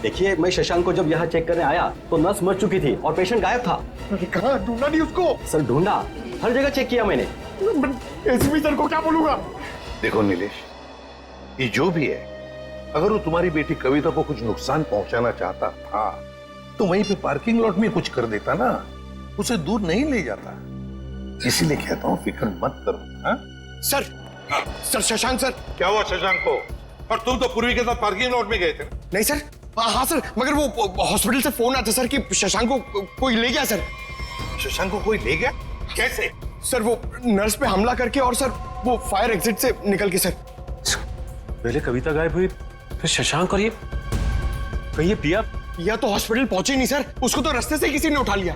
देखिए, मैं शशांक को जब यहाँ चेक करने आया तो नर्स मर चुकी थी और पेशेंट गायब था। अरे कहाँ ढूंढा नहीं उसको? सर ढूंढा, हर जगह चेक किया मैंने। एसपी सर को क्या बोलूंगा? देखो नीलेश, ये जो भी है, अगर वो तुम्हारी बेटी कविता को कुछ नुकसान पहुंचाना चाहता था तो वहीं पे पार्किंग लॉट में कुछ कर देता ना, उसे दूर नहीं ले जाता। इसीलिए कहता हूँ फिक्र मत करो। हाँ? Sir Shashank sir. क्या हुआ शशांक को? और तुम तो पूर्वी के साथ पार्किंग लॉट में गए थे। नहीं सर, हाँ सर, मगर वो हॉस्पिटल से फोन आता सर कि शशांक को कोई ले गया सर। शशांक को कोई ले गया? कैसे? सर वो नर्स पे हमला करके और सर वो फायर एग्जिट से निकल के सर। पहले कविता गायब हुई, फिर शशांक, और ये कहिए पिया तो हॉस्पिटल पहुंचे नहीं सर, उसको तो रास्ते से किसी ने उठा लिया।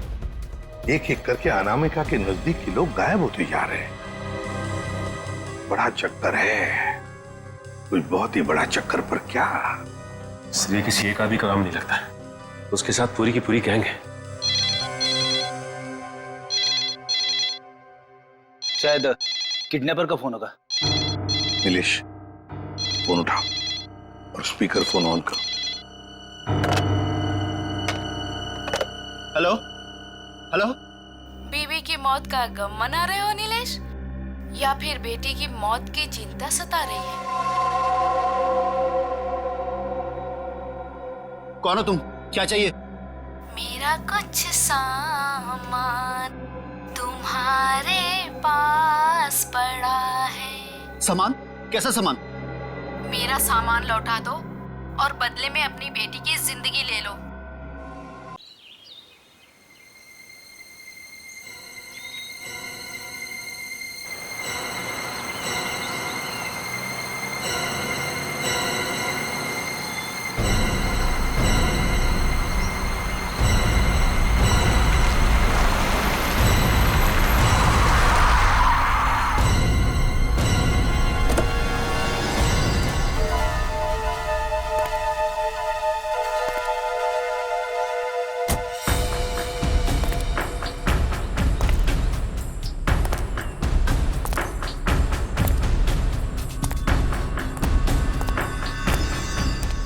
एक एक करके अनामिका के नजदीक के लोग गायब होते जा रहे हैं। बड़ा चक्कर है, कुछ बहुत ही बड़ा चक्कर। पर क्या? इसलिए किसी एक आदमी का काम नहीं लगता, उसके साथ पूरी की पूरी गैंग है। शायद किडनैपर का फोन होगा। नीलेश, फोन उठाओ और स्पीकर फोन ऑन करो। Hello hello. बीवी की मौत का गम मना रहे हो नीलेश, या फिर बेटी की मौत की चिंता सता रही है? कौन हो तुम? क्या चाहिए? मेरा कुछ सामान तुम्हारे पास पड़ा है। सामान? कैसा सामान? मेरा सामान लौटा दो और बदले में अपनी बेटी की जिंदगी ले लो।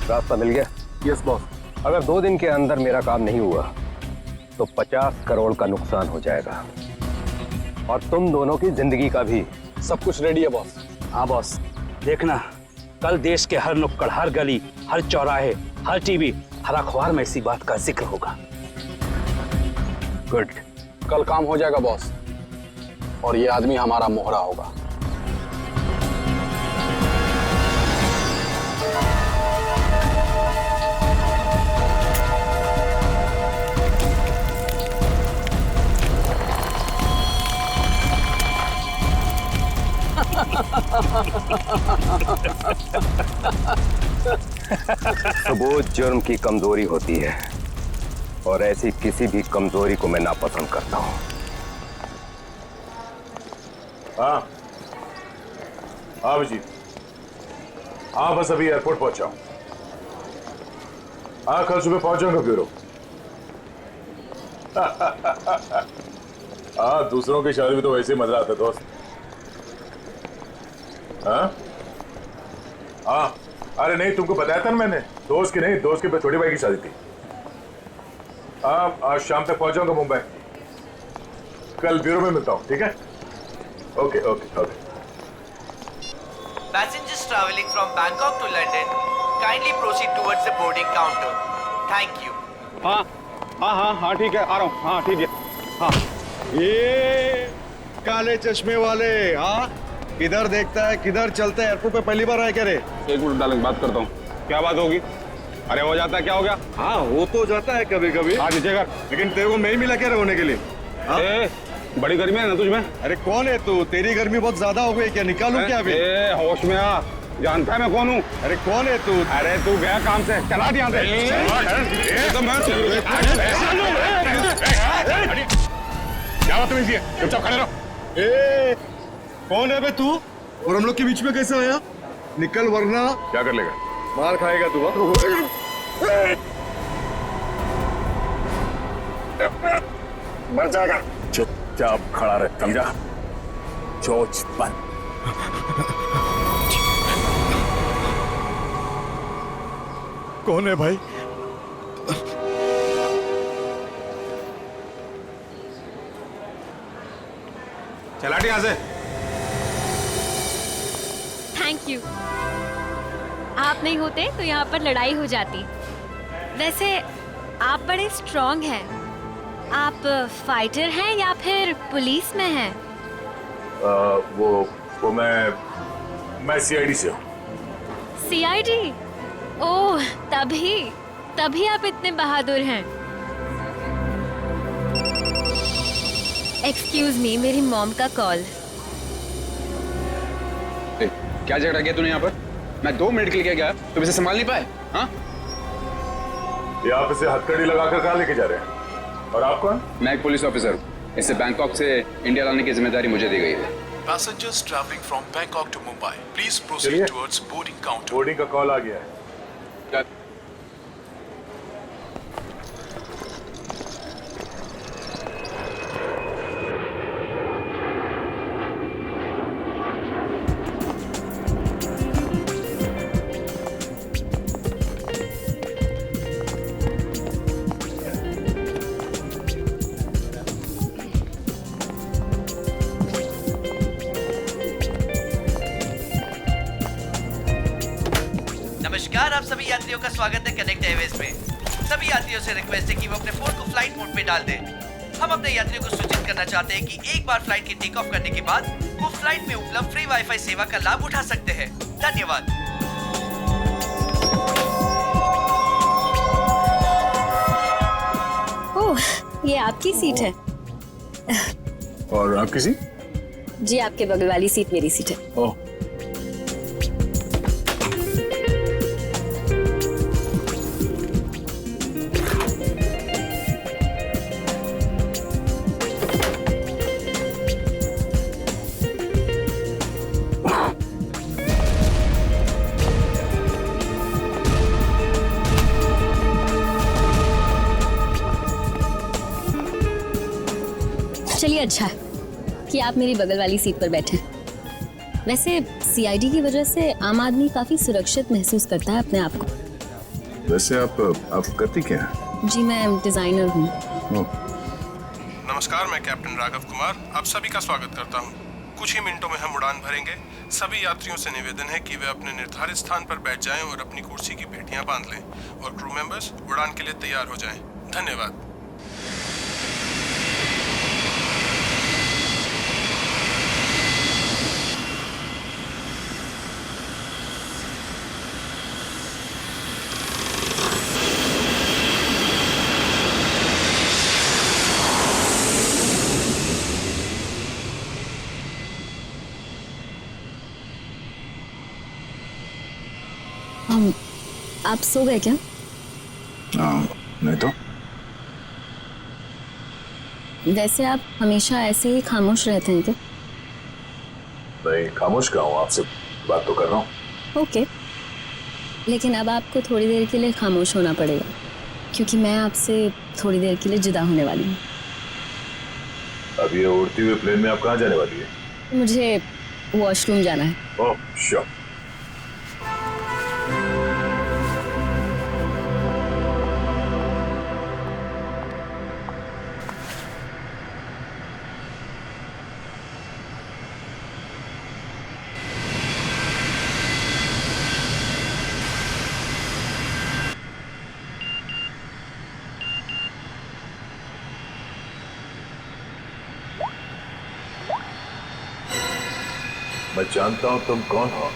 रास्ता मिल गया? Yes boss. अगर 2 दिन के अंदर मेरा काम नहीं हुआ तो 50 करोड़ का नुकसान हो जाएगा और तुम दोनों की जिंदगी का भी। सब कुछ रेडी है बॉस। हाँ बॉस, देखना कल देश के हर नुक्कड़, हर गली, हर चौराहे, हर टीवी, हर अखबार में इसी बात का जिक्र होगा। गुड। कल काम हो जाएगा बॉस, और ये आदमी हमारा मोहरा होगा। सबूत जुर्म की कमजोरी होती है और ऐसी किसी भी कमजोरी को मैं नापसंद करता हूं। हाँ जी, हाँ बस अभी एयरपोर्ट पहुंचा हूं। हाँ कल सुबह पहुंच जाऊंगा ब्यूरो। हाँ दूसरों की शादी में तो वैसे ही मजा आता दोस्त। हाँ हाँ, अरे नहीं तुमको बताया था ना मैंने, दोस्त की नहीं, दोस्त के छोटी भाई की शादी थी। हाँ आज शाम तक पहुंच जाऊंगा मुंबई। कल ब्यूरो में मिलता हूँ, ठीक है? Okay okay okay. Passengers traveling from Bangkok to London, kindly proceed towards the boarding counter. Thank you. हाँ हाँ हाँ हाँ ठीक है, आ रहा हूँ। हाँ ठीक है। हाँ ये काले चश्मे वाले, हाँ किधर देखता है किधर चलता है? एयरपोर्ट पे पहली बार आया क्या रे? एक मिनट डालेंगे, बात करता हूँ। क्या बात होगी? अरे हो जाता है, क्या हो गया? हाँ हो तो जाता है कभी कभी। हाँ नीचे कर। लेकिन तेरे को मैं ही मिला क्या होने के लिए? बड़ी गर्मी है ना तुझमें? अरे कौन है तू? तेरी गर्मी बहुत ज्यादा हो गई क्या? निकालू क्या अभी? होश में आ, जानता है मैं कौन हूँ? अरे कौन है तू? अरे तू गया काम से, चला दिया क्या बात है? चुपचाप खड़े रहो। कौन है बे तू? और हम लोग के बीच में कैसे आया? निकल वरना क्या कर लेगा? मार खाएगा तू। मर जाएगा। चुपचाप खड़ा रहे, समझा? चोच बंद। कौन है भाई? चला हट यहाँ से। Thank you. आप नहीं होते तो यहाँ पर लड़ाई हो जाती। वैसे आप बड़े स्ट्रॉन्ग हैं। आप फाइटर हैं या फिर पुलिस में हैं? वो मैं सीआईडी से हूँ। सीआईडी? ओह, तभी आप इतने बहादुर हैं। एक्सक्यूज मी, मेरी मॉम का कॉल। क्या झगड़ा किया तूने यहाँ पर? मैं 2 मिनट के लिए गया, तुम इसे संभाल नहीं पाए? हाँ? ये आप इसे हथकड़ी लगाकर कहाँ लेके जा रहे हैं? और आप कौन? मैं एक पुलिस ऑफिसर हूँ। इसे बैंकॉक से इंडिया लाने की जिम्मेदारी मुझे दी गई है। Passengers traveling from Bangkok to Mumbai, please proceed towards boarding counter. Boarding का कॉल आ गया है। नमस्कार, आप सभी यात्रियों का स्वागत है कनेक्ट एयरवेज में। सभी यात्रियों से रिक्वेस्ट है कि वो अपने फोन को फ्लाइट मोड पे डाल दें। हम अपने यात्रियों को सूचित करना चाहते हैं कि एक बार फ्लाइट के टेक ऑफ करने के बाद वो फ्लाइट में उपलब्ध फ्री वाईफाई सेवा का लाभ उठा सकते हैं। धन्यवाद। ओह, ये आपकी सीट है। और आपकी सीट? जी, आपके बगल वाली सीट मेरी सीट है। ओह, चलिए, अच्छा है कि आप मेरी बगल वाली सीट पर बैठे। वैसे सीआईडी की वजह से आम आदमी काफी सुरक्षित महसूस करता है अपने आप को। वैसे आप करती क्या हैं? जी, मैं डिजाइनर हूँ। नमस्कार, मैं कैप्टन राघव कुमार आप सभी का स्वागत करता हूं। कुछ ही मिनटों में हम उड़ान भरेंगे। सभी यात्रियों से निवेदन है कि वे अपने निर्धारित स्थान पर बैठ जाएं और अपनी कुर्सी की पेटियां बांध लें और क्रू मेंबर्स उड़ान के लिए तैयार हो जाएं। धन्यवाद। आप सो गए क्या? नहीं तो। वैसे आप हमेशा ऐसे ही खामोश रहते हैं क्या? नहीं, खामोश क्या हूँ, आपसे बात तो कर रहा हूँ। ओके, लेकिन अब आपको थोड़ी देर के लिए खामोश होना पड़ेगा क्योंकि मैं आपसे थोड़ी देर के लिए जुदा होने वाली हूँ। अब ये उड़ती हुए प्लेन में आप कहाँ जाने वाली है? मुझे वॉशरूम जाना है। ओह, श्योर। मैं जानता हूं तुम कौन हो।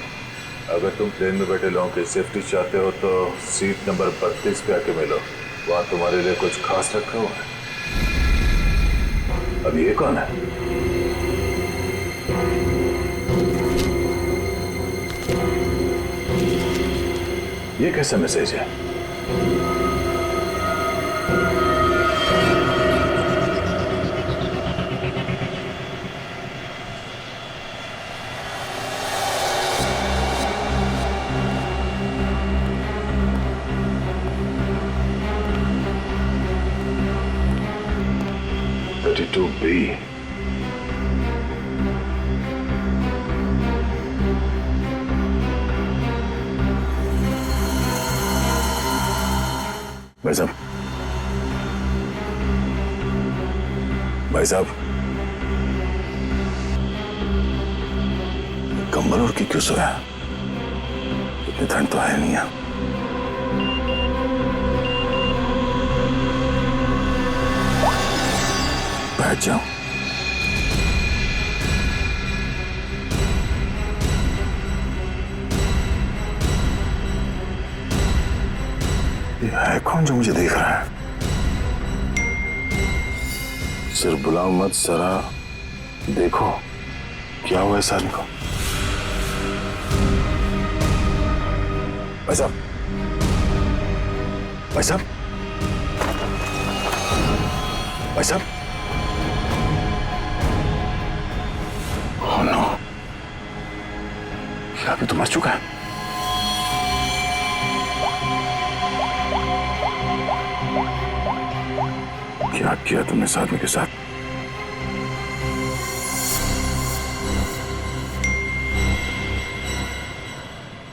अगर तुम प्लेन में बैठे लोगों की सेफ्टी चाहते हो तो सीट नंबर 32 पे आके मिलो। वहां तुम्हारे लिए कुछ खास रखा हुआ है। अब ये कौन है? ये कैसा मैसेज है? B. भाई साहब, भाई साहब, कंबल ओढ़ के क्यों सोया? इतनी ठंड तो है नहीं। बैठ जाओ। ये है कौन जो मुझे देख रहा है? सिर्फ बुलाओ मत जरा देखो क्या हुआ है साली को। भाई साहब, भाई साहब, भाई साहब। ओह नो, ये आदमी तो मर चुका है। क्या किया तुमने इस आदमी के साथ?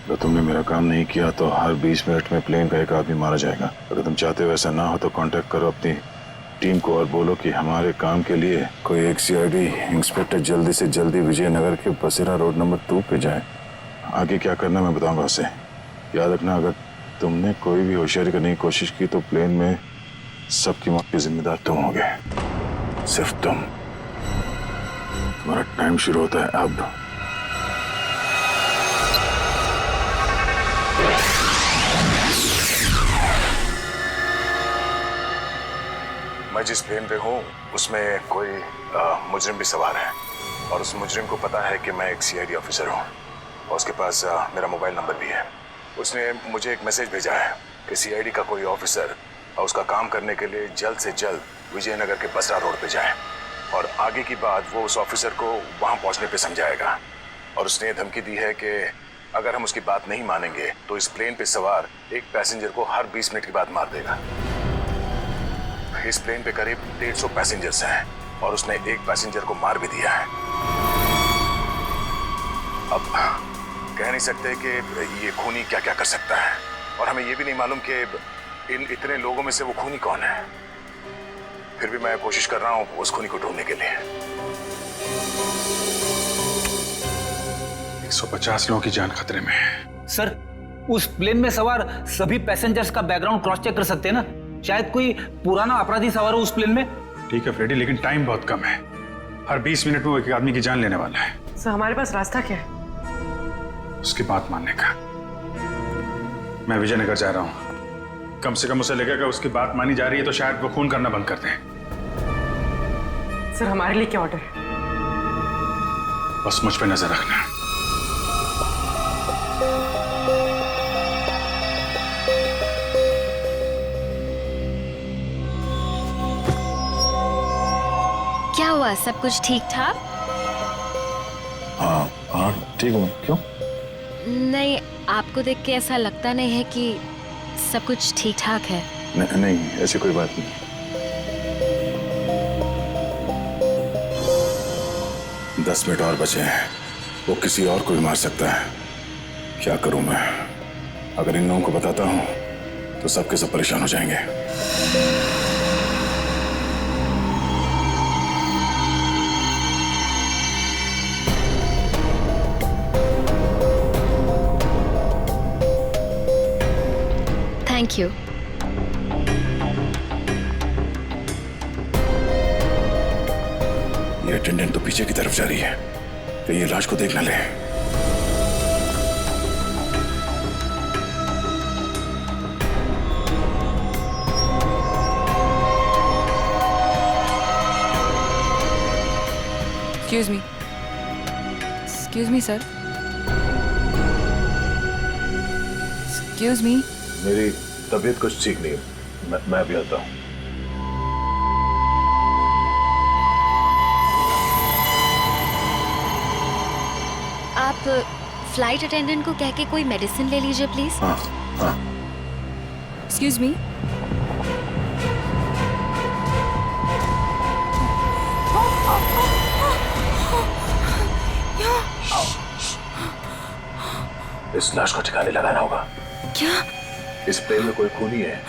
अगर तुमने मेरा काम नहीं किया तो हर 20 मिनट में प्लेन का एक आदमी मारा जाएगा। अगर तुम चाहते हो ऐसा ना हो तो कांटेक्ट करो अपनी टीम को और बोलो कि हमारे काम के लिए कोई एक सीआईडी इंस्पेक्टर जल्दी से जल्दी विजयनगर के बसेरा रोड नंबर 2 पे जाए। आगे क्या करना मैं बताऊंगा उसे। याद रखना, अगर तुमने कोई भी होशियारी करने की कोशिश की तो प्लेन में सबकी मौत के जिम्मेदार तुम होगे, सिर्फ तुम। तुम्हारा टाइम शुरू होता है अब। मैं जिस प्लेन पे हूँ उसमें कोई मुजरिम भी सवार है और उस मुजरिम को पता है कि मैं एक सीआईडी ऑफिसर हूँ और उसके पास मेरा मोबाइल नंबर भी है। उसने मुझे एक मैसेज भेजा है कि सीआईडी का कोई ऑफिसर और उसका काम करने के लिए जल्द से जल्द विजयनगर के बसरा रोड पे जाए और आगे की बात वो उस ऑफिसर को वहां पहुंचने पे समझाएगा। और उसने धमकी दी है कि अगर हम उसकी बात नहीं मानेंगे तो इस प्लेन पे सवार एक पैसेंजर को हर 20 मिनट के बाद मार देगा। इस प्लेन पे करीब 150 पैसेंजर्स हैं और उसने एक पैसेंजर को मार भी दिया है। अब कह नहीं सकते कि ये खूनी क्या क्या कर सकता है और हमें ये भी नहीं मालूम कि इन इतने लोगों में से वो खूनी कौन है। फिर भी मैं कोशिश कर रहा हूं उस खूनी को ढूंढने के लिए। 150 लोगों की जान खतरे में है। सर, उस प्लेन में सवार सभी पैसेंजर्स का बैकग्राउंड क्रॉस चेक कर सकते हैं ना? शायद कोई पुराना अपराधी सवार हो उस प्लेन में। ठीक है फ्रेडी, लेकिन टाइम बहुत कम है। हर 20 मिनट में वो एक आदमी की जान लेने वाला है। सर, हमारे पास रास्ता क्या है? उसकी बात मानने का। मैं विजयनगर जा रहा हूं। कम से कम उसे लगेगा उसकी बात मानी जा रही है तो शायद वो खून करना बंद कर दें। सर, हमारे लिए क्या ऑर्डर है? बस मुझ पे नजर रखना। क्या हुआ, सब कुछ ठीक ठाक? हाँ हाँ ठीक हूँ। क्यों? नहीं, आपको देख के ऐसा लगता नहीं है कि सब कुछ ठीक ठाक है। नहीं, ऐसी कोई बात नहीं। दस मिनट और बचे हैं, वो किसी और को भी मार सकता है। क्या करूं मैं? अगर इन लोगों को बताता हूं तो सबके सब परेशान हो जाएंगे। Thank you. ये अटेंडेंट तो पीछे की तरफ जा रही है, तो ये लाश को देख ना ले। Excuse me, sir. Excuse me. मेरी तबीयत कुछ ठीक नहीं है, मैं भी आता हूँ। आप फ्लाइट अटेंडेंट को कह के कोई मेडिसिन ले लीजिए प्लीज। हाँ हाँ। Excuse me. इस लाश को ठिकाने लगाना होगा। क्या? इस प्लेन में कोई खूनी है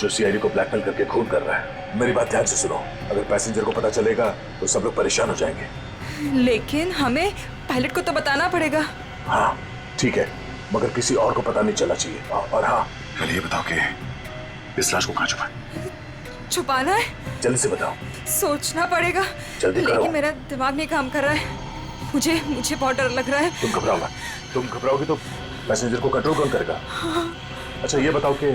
जो सीआईडी को ब्लैकमेल करके खून कर रहा है। मेरी बात ध्यान से सुनो, अगर पैसेंजर को पता चलेगा तो सब लोग परेशान हो जाएंगे। लेकिन हमें पायलट को तो बताना पड़ेगा। हाँ ठीक है, मगर किसी और को पता नहीं चलना चाहिए। और हाँ, पहले ये बताओ कि इस लाश को कहाँ छुपाए? छुपाना है? जल्दी से बताओ। सोचना पड़ेगा, जल्दी करो। लेकिन मेरा दिमाग नहीं काम कर रहा है। मुझे बहुत डर लग रहा है। तुम घबराओ मत। तुम घबराओगी तो पैसेंजर को कंट्रोल कौन करेगा? अच्छा ये बताओ कि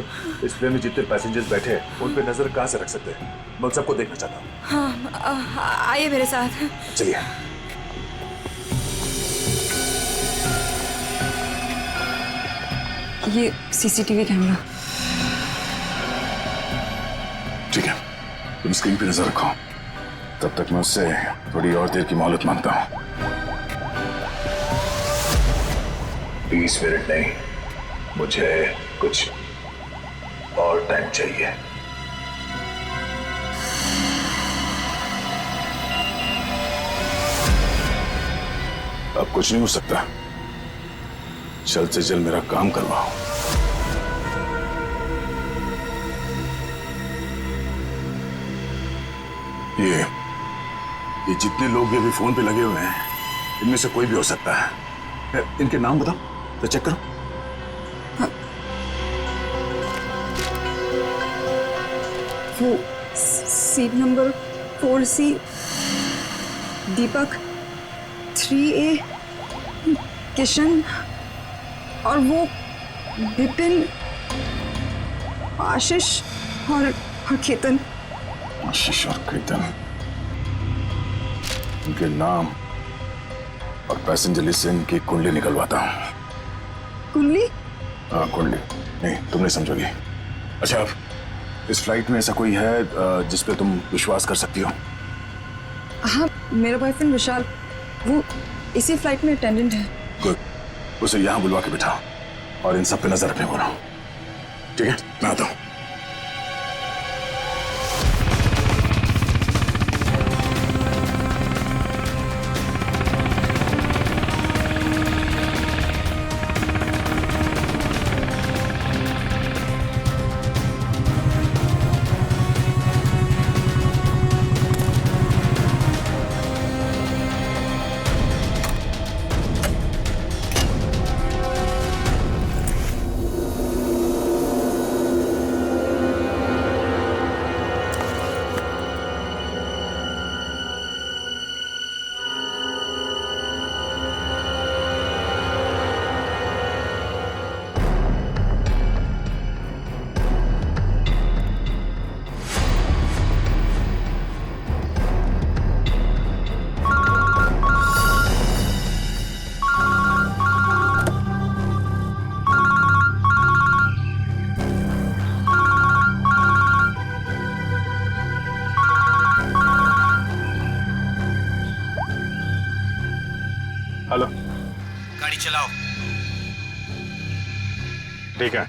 इस प्लेन में जितने पैसेंजर्स बैठे हैं उन पे नजर कहाँ से रख सकते हैं? मैं उन सबको देखना चाहता हूँ। हाँ, आइए मेरे साथ। चलिए। ये सीसीटीवी कैमरा। ठीक है, तुम स्क्रीन पे नजर रखो, तब तक मैं उससे थोड़ी और देर की मोहलत मांगता हूँ। 20 मिनट नहीं, मुझे कुछ और टाइम चाहिए। अब कुछ नहीं हो सकता, जल्द से जल्द मेरा काम करवाओ। ये जितने लोग भी अभी फोन पे लगे हुए हैं, इनमें से कोई भी हो सकता है। इनके नाम बताओ तो चेक करो। वो सीट नंबर 4C दीपक, 3A किशन, और वो विपिन, आशीष और केतन। आशीष और केतन, इनके नाम और पैसेंजर लिस्ट से इनकी कुंडली निकलवाता हूँ। कुंडली? हाँ कुंडली, नहीं तुम नहीं समझोगी। अच्छा, इस फ्लाइट में ऐसा कोई है जिस पे तुम विश्वास कर सकती हो? हाँ, मेरा बॉयफ्रेंड विशाल, वो इसी फ्लाइट में अटेंडेंट है। गुड, उसे यहाँ बुलवा के बिठाओ और इन सब पे नजर रखने बोलो। ठीक है, मैं आता हूँ। हेलो, गाड़ी चलाओ। ठीक है।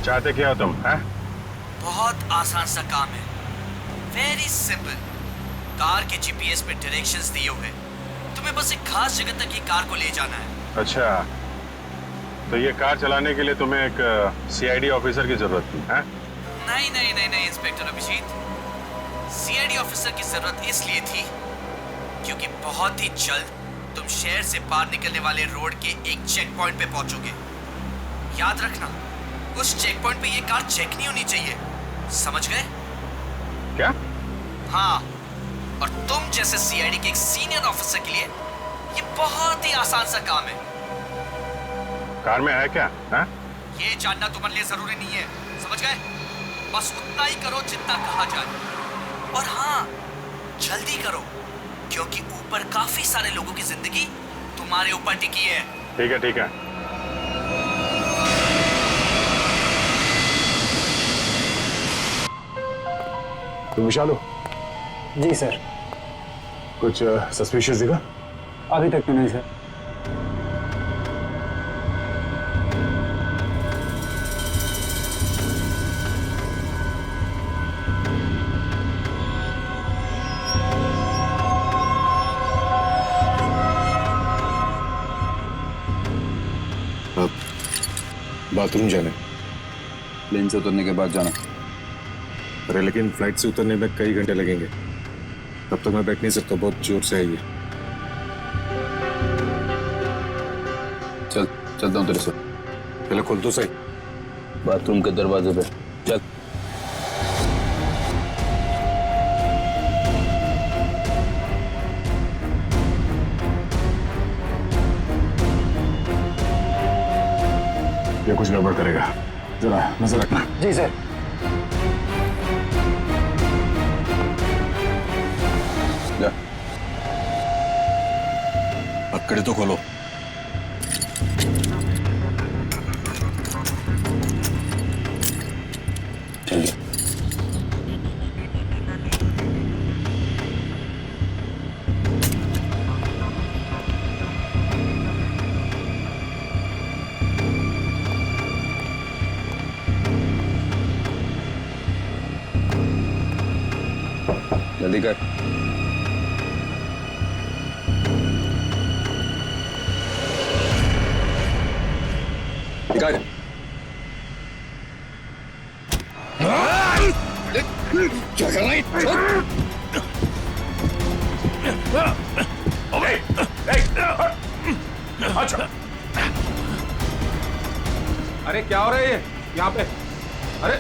चाहते क्या हो तुम? हैं? बहुत आसान सा काम है, वेरी सिंपल। कार के जीपीएस पे डायरेक्शंस दिए हुए, तुम्हें बस एक खास जगह तक ये कार को ले जाना है। अच्छा, तो ये कार चलाने के लिए तुम्हें एक सीआईडी ऑफिसर की जरूरत थी? हैं? नहीं नहीं नहीं नहीं इंस्पेक्टर अभिजीत, सीआईडी ऑफिसर की जरूरत इसलिए थी क्योंकि बहुत ही जल्द तुम शहर से बाहर निकलने वाले रोड के एक चेक पॉइंट पे पहुंचोगे। याद रखना, उस चेक पॉइंट पे ये कार चेक नहीं होनी चाहिए, समझ गए? क्या? हाँ, और तुम जैसे सीआईडी के एक सीनियर ऑफिसर के लिए ये बहुत ही आसान सा काम है। कार में है क्या? है? ये जानना तुम्हारे लिए जरूरी नहीं है, समझ गए? बस उतना ही करो जितना कहा जाए, और हाँ, जल्दी करो क्योंकि ऊपर काफी सारे लोगों की जिंदगी तुम्हारे ऊपर टिकी है। ठीक है, ठीक है। तुम विशाल हो? जी सर। कुछ सस्पिशियस दिखा? अभी तक तो नहीं सर। बाथरूम जाना। प्लेन से उतरने के बाद जाना। अरे लेकिन फ्लाइट से उतरने में कई घंटे लगेंगे, तब तक मैं बैठ नहीं सकता, बहुत जोर से है ये। चलता हूँ तेरे से। पहले खोल दो सही। बाथरूम के दरवाजे पे चल। ये कुछ गड़बड़ करेगा, जरा नजर रखना। जी सर। जा। पकड़े तो खोलो। चलिए। जल्दी कर। निकाल। क्या कर रहा है? अच्छा। अरे क्या हो रहा है ये यहाँ पे? अरे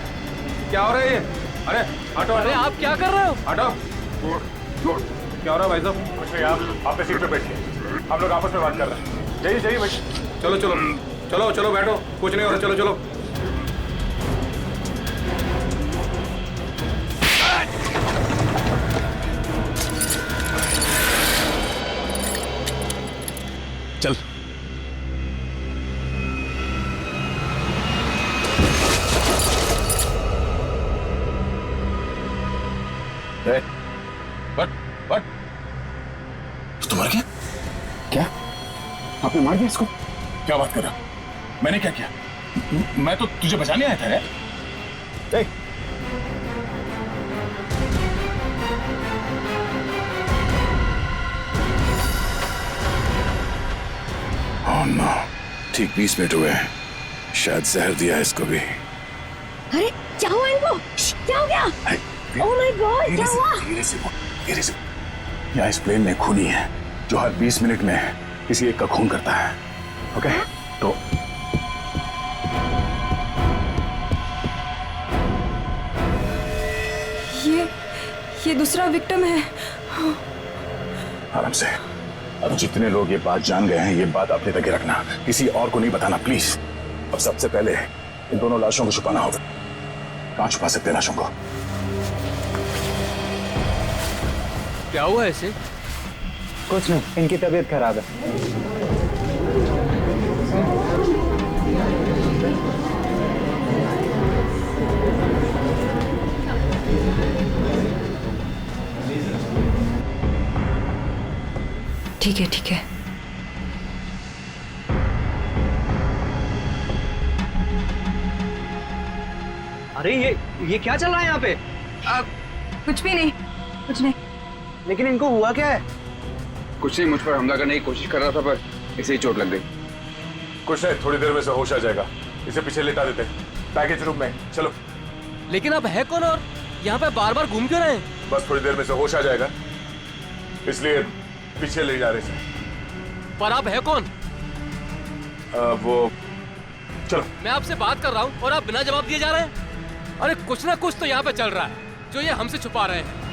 क्या हो रहा है ये? अरे हटो। अरे आप क्या कर रहे हो? हटो। क्या हो रहा है भाई साहब? कुछ नहीं, आप अपने सीट पे बैठिए, हम लोग आपस में बात कर रहे हैं। जाइए जाइए भाई। चलो चलो चलो चलो बैठो, कुछ नहीं हो रहा, चलो चलो। चल। बट तो मर गया क्या? आपने मार दिया इसको? क्या बात कर रहा? मैंने क्या किया? मैं तो तुझे बचाने आया था। ओह नो, ठीक 20 मिनट हुए हैं, शायद जहर दिया इसको भी। अरे क्या हुआ इनको? क्या हो गया? ओह माय गॉड, क्या हुआ? धीरे से यहाँ इस प्लेन में खूनी है जो हर 20 मिनट में किसी एक का खून करता है। ओके तो ये दूसरा विक्टिम है। आराम से। अब जितने लोग ये बात जान गए हैं, ये बात अपने तक ही रखना, किसी और को नहीं बताना प्लीज। अब सबसे पहले इन दोनों लाशों को छुपाना होगा। कहाँ छुपा सकते हैं लाशों को? क्या हुआ ऐसे? कुछ नहीं, इनकी तबीयत खराब है। ठीक है ठीक है। अरे ये क्या चल रहा है यहाँ पे? कुछ भी नहीं, कुछ नहीं। लेकिन इनको हुआ क्या है? कुछ नहीं, मुझ पर हमला करने की कोशिश कर रहा था पर इसे ही चोट लग गई। कुछ नहीं, थोड़ी देर में से होश आ जाएगा। इसे पीछे लेटा देते हैं पैकेज रूम में। चलो। लेकिन अब है कौन और यहाँ पे बार बार घूम क्यों रहे हैं? बस थोड़ी देर में से होश आ जाएगा, इसलिए पीछे ले जा रहे थे। पर आप है कौन? वो चलो। मैं आपसे बात कर रहा हूँ और आप बिना जवाब दिए जा रहे हैं। अरे कुछ ना कुछ तो यहाँ पे चल रहा है जो ये हमसे छुपा रहे हैं।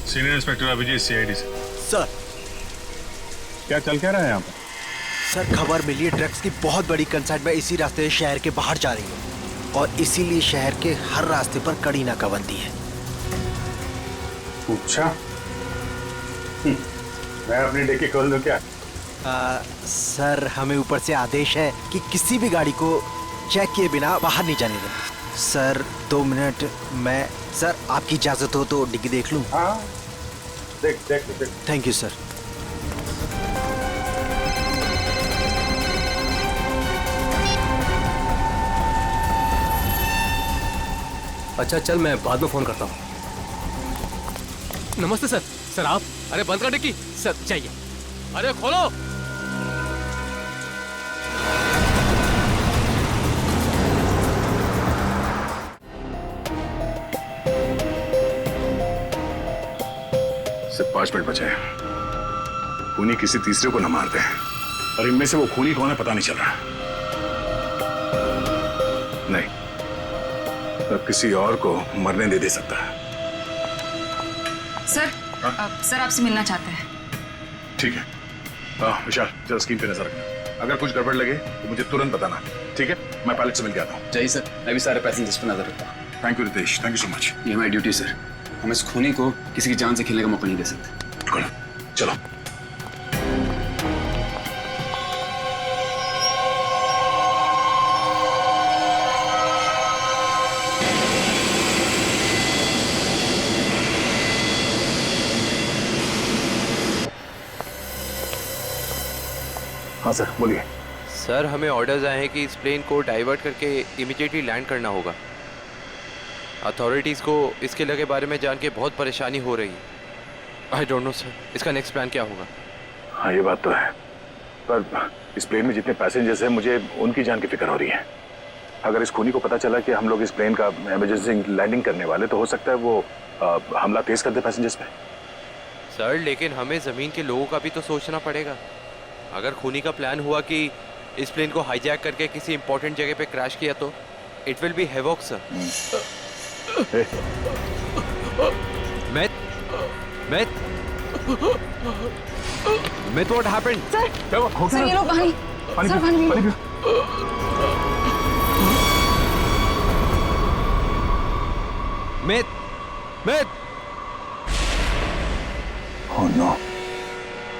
सीनियर इंस्पेक्टर अभिजीत, सीआईडी से। सर क्या चल क्या रहा है यहाँ पर? सर खबर मिली है ड्रग्स की बहुत बड़ी कंसाइनमेंट इसी रास्ते से शहर के बाहर जा रही है और इसीलिए शहर के हर रास्ते पर कड़ी नाकाबंदी है। अच्छा, मैं अपनी डिक्की खोल दूं क्या? सर हमें ऊपर से आदेश है कि किसी भी गाड़ी को चेक किए बिना बाहर नहीं जाने दें। सर 2 मिनट, मैं सर आपकी इजाजत हो तो डिग्गी देख लूं? हाँ देख देख देख। Thank you sir. अच्छा चल, मैं बाद में फोन करता हूँ। नमस्ते सर। सर आप? अरे बंद कर डिक्की सर, चाहिए। अरे खोलो। सिर्फ 5 मिनट बचे हैं। खूनी किसी तीसरे को न मार दे, और इनमें से वो खूनी कौन है पता नहीं चल रहा। नहीं, तो किसी और को मरने दे सकता है। सर, सर आपसे मिलना चाहते हैं। ठीक है। विशाल, जरा स्क्रीन पे नजर रखना। अगर कुछ गड़बड़ लगे तो मुझे तुरंत बताना, ठीक है? मैं पायलट से मिल के आता हूँ। जय सर, मैं भी सारे पैसेंजर्स पर नजर रखता हूँ। Thank you Ritesh, thank you so much. ये हमारी ड्यूटी सर। हम इस खूनी को किसी की जान से खेलने का मौका नहीं दे सकते। चलो। हाँ सर, बोलिए। सर, हमें ऑर्डर्स आए हैं कि इस प्लेन को डाइवर्ट करके इमीडिएटली लैंड करना होगा। अथॉरिटीज़ को इसके लगे बारे में जान के बहुत परेशानी हो रही है। आई डोंट नो सर, इसका नेक्स्ट प्लान क्या होगा? हाँ, ये बात तो है, पर इस प्लेन में जितने पैसेंजर्स हैं, मुझे उनकी जान की फिक्र हो रही है। अगर इस खूनी को पता चला कि हम लोग इस प्लेन का इमरजेंसी लैंडिंग करने वाले, तो हो सकता है वो हमला तेज कर दे पैसेंजर्स पे। सर, लेकिन हमें ज़मीन के लोगों का भी तो सोचना पड़ेगा। अगर खूनी का प्लान हुआ कि इस प्लेन को हाईजैक करके किसी इंपॉर्टेंट जगह पे क्रैश किया तो it will be havoc sir. Myth, what happened? Sir ये लो पानी। सर पानी पियो। Myth! Oh no!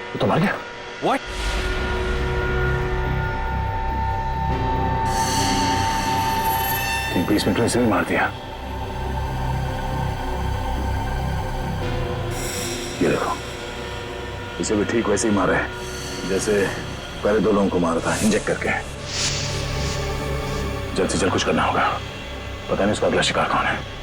वो तो मर गया। What? तीन 20 मिनट में इसे भी मार दिया। ये देखो, इसे भी ठीक वैसे ही मारा है जैसे पहले 2 लोगों को मारा था, इंजेक्ट करके। जल्द से जल्द कुछ करना होगा। पता नहीं उसका अगला शिकार कौन है।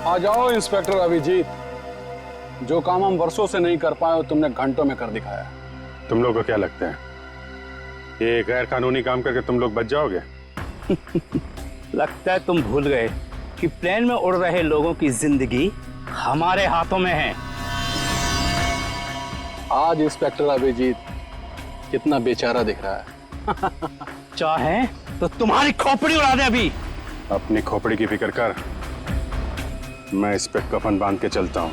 आ जाओ इंस्पेक्टर अभिजीत, जो काम हम वर्षों से नहीं कर पाए तुमने घंटों में कर दिखाया। तुम लोग को क्या लगता है ये गैर कानूनी काम करके तुम लोग बच जाओगे? लगता है तुम भूल गए कि प्लेन में उड़ रहे लोगों की जिंदगी हमारे हाथों में है। आज इंस्पेक्टर अभिजीत कितना बेचारा दिख रहा है। चाहे तो तुम्हारी खोपड़ी उड़ा दे अभी। अपनी खोपड़ी की फिक्र कर, मैं इस पे कफन बांध के चलता हूं।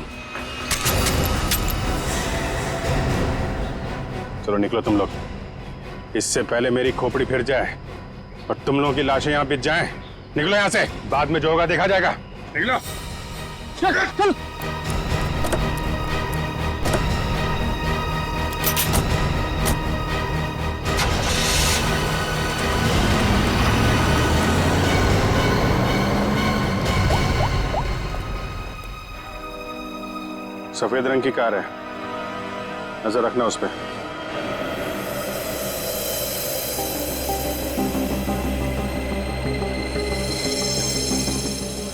चलो निकलो तुम लोग, इससे पहले मेरी खोपड़ी फिर जाए और तुम लोगों की लाशें यहां बिछ जाएं। निकलो यहां से, बाद में जो होगा देखा जाएगा। निकलो। चल। सफेद रंग की कार है, नजर रखना उस पे।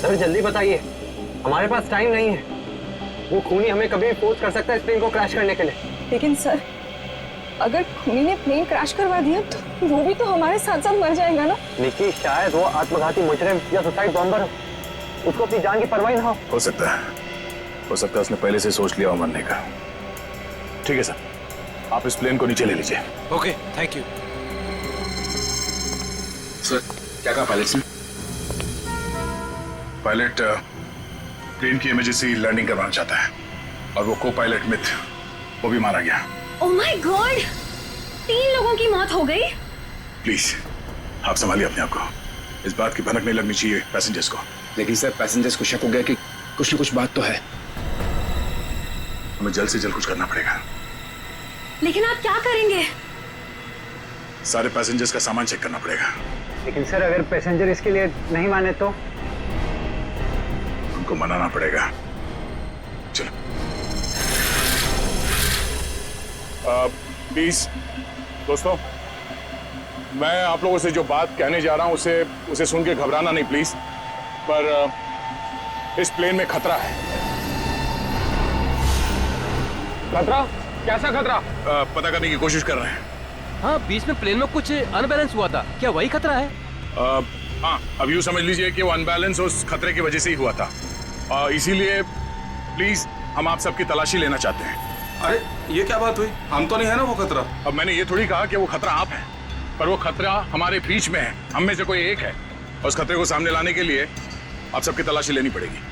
सर जल्दी बताइए, हमारे पास टाइम नहीं है। वो खूनी हमें कभी भी फोर्स कर सकता है इस प्लेन को क्रैश करने के लिए। लेकिन सर, अगर खूनी ने प्लेन क्रैश करवा दिया तो वो भी तो हमारे साथ साथ मर जाएगा ना। निकी, शायद वो आत्मघाती मुजरिम या सुसाइड बॉम्बर हो, उसको अपनी जान की परवाह ना हो सकता है उसने पहले से सोच लिया हो मरने का। ठीक है सर, आप इस प्लेन को नीचे ले लीजिए। Okay, thank you sir. क्या कहा पायलट ने? पायलट प्लेन की इमरजेंसी लैंडिंग करवाना चाहता है, और वो को पायलट मिथ वो भी मारा गया। ओह माय गॉड, 3 लोगों की मौत हो गई। प्लीज आप संभालिए अपने आप को। इस बात की भनक नहीं लगनी चाहिए पैसेंजर्स को। लेकिन सर पैसेंजर्स को शक हो गया कि कुछ न कुछ बात तो है। हमें जल्द से जल्द कुछ करना पड़ेगा। लेकिन आप क्या करेंगे? सारे पैसेंजर्स का सामान चेक करना पड़ेगा। लेकिन सर अगर पैसेंजर इसके लिए नहीं माने तो? उनको मनाना पड़ेगा। चलो। प्लीज दोस्तों, मैं आप लोगों से जो बात कहने जा रहा हूं उसे सुन के घबराना नहीं प्लीज। पर इस प्लेन में खतरा है। खतरा? कैसा खतरा? पता करने की कोशिश कर रहे हैं। हाँ, बीच में प्लेन में कुछ अनबैलेंस हुआ था, क्या वही खतरा है? हाँ, अब यूं समझ लीजिए कि वो अनबैलेंस उस खतरे की वजह से ही हुआ था। इसीलिए प्लीज हम आप सबकी तलाशी लेना चाहते हैं। अरे ये क्या बात हुई? हम तो नहीं है ना वो खतरा। अब मैंने ये थोड़ी कहा कि वो खतरा आप है, पर वो खतरा हमारे बीच में है, हम में से कोई एक है। और उस खतरे को सामने लाने के लिए आप सबकी तलाशी लेनी पड़ेगी।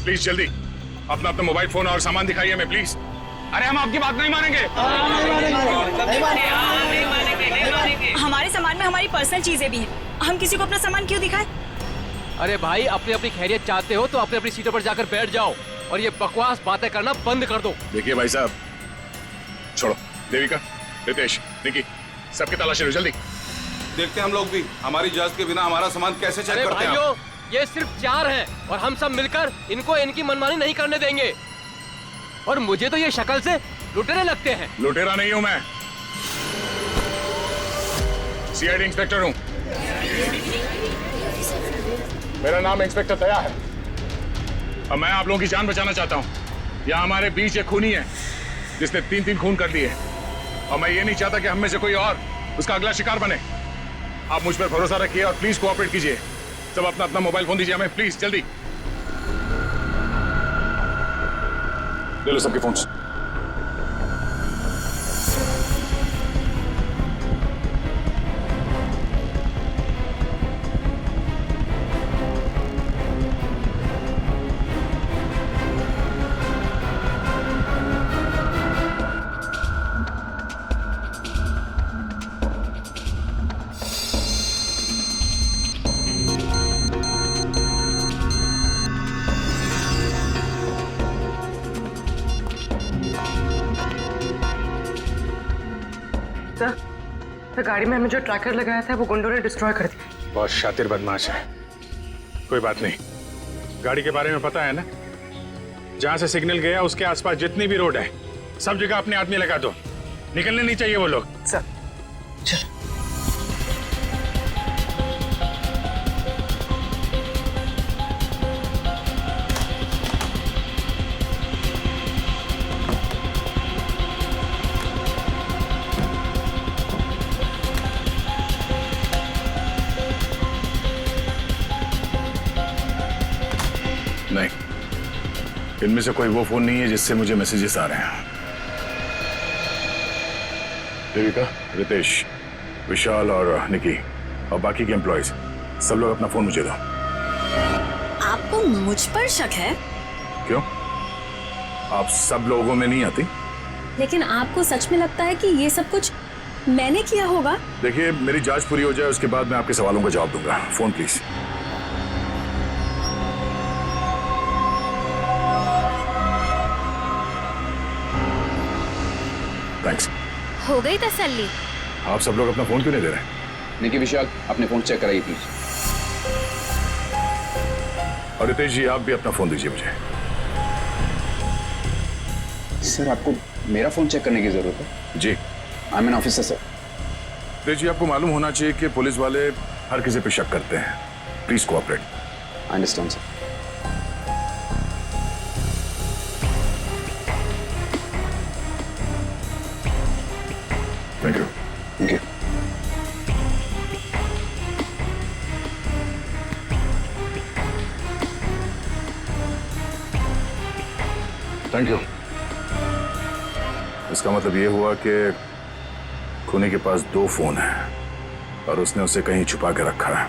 प्लीज जल्दी अपना मोबाइल फोन और सामान दिखाइए हमें प्लीज। अरे हम आपकी बात नहीं मानेंगे। हमारे सामान में हमारी पर्सनल चीजें भी हैं। हम किसी को अपना सामान क्यों दिखाएं? अरे भाई, अपनी अपनी खैरियत चाहते हो तो अपनी अपनी सीटों पर जाकर बैठ जाओ और ये बकवास बातें करना बंद कर दो। देखिए भाई साहब, छोड़ो। देविका, रितेश, निकी, सबकी तलाशी लो जल्दी। देखते हैं हम लोग भी हमारी इजाजत के बिना हमारा सामान कैसे चेक करते हैं। भाइयों, ये सिर्फ 4 हैं और हम सब मिलकर इनको इनकी मनमानी नहीं करने देंगे। और मुझे तो ये शक्ल से लुटेरे लगते हैं। लुटेरा नहीं हूं मैं, सीआईडी इंस्पेक्टर हूं। मेरा नाम इंस्पेक्टर दया है और मैं आप लोगों की जान बचाना चाहता हूं। यहाँ हमारे बीच एक खूनी है जिसने 3 खून कर लिए और मैं ये नहीं चाहता कि हम में से कोई और उसका अगला शिकार बने। आप मुझ पर भरोसा रखिए और प्लीज कोऑपरेट कीजिए। सब अपना अपना मोबाइल फोन दीजिए हमें प्लीज, जल्दी ले लो सबके फोन्स। सर, गाड़ी में हमें जो ट्रैकर लगाया था वो गुंडों ने डिस्ट्रॉय कर दिया। बहुत शातिर बदमाश है। कोई बात नहीं, गाड़ी के बारे में पता है ना? जहां से सिग्नल गया उसके आसपास जितनी भी रोड है सब जगह अपने आदमी लगा दो। निकलने नहीं चाहिए वो लोग। सर चलो। नहीं, इनमें से कोई वो फोन नहीं है जिससे मुझे मैसेजेस आ रहे हैं। देविका, रितेश, विशाल और निकी और बाकी के एम्प्लॉयज सब लोग अपना फोन मुझे दो। आपको मुझ पर शक है? क्यों? आप सब लोगों में नहीं आती? लेकिन आपको सच में लगता है कि ये सब कुछ मैंने किया होगा? देखिए, मेरी जांच पूरी हो जाए उसके बाद मैं आपके सवालों का जवाब दूंगा। Phone please. थैंक्स। हो गई तसल्ली? आप सब लोग अपना फोन क्यों नहीं दे रहे? निकी, विशाल, अपने फोन चेक कराइए प्लीज। और रितेश जी, आप भी अपना फोन दीजिए मुझे। सर, आपको मेरा फोन चेक करने की जरूरत है? जी। I am an officer sir. Ritesh ji, आपको मालूम होना चाहिए कि पुलिस वाले हर किसी पे शक करते हैं। Please cooperate. I understand sir. Thank you. Thank you. Thank you. इसका मतलब ये हुआ कि खूनी के पास 2 फोन हैं और उसने उसे कहीं छुपा के रखा है।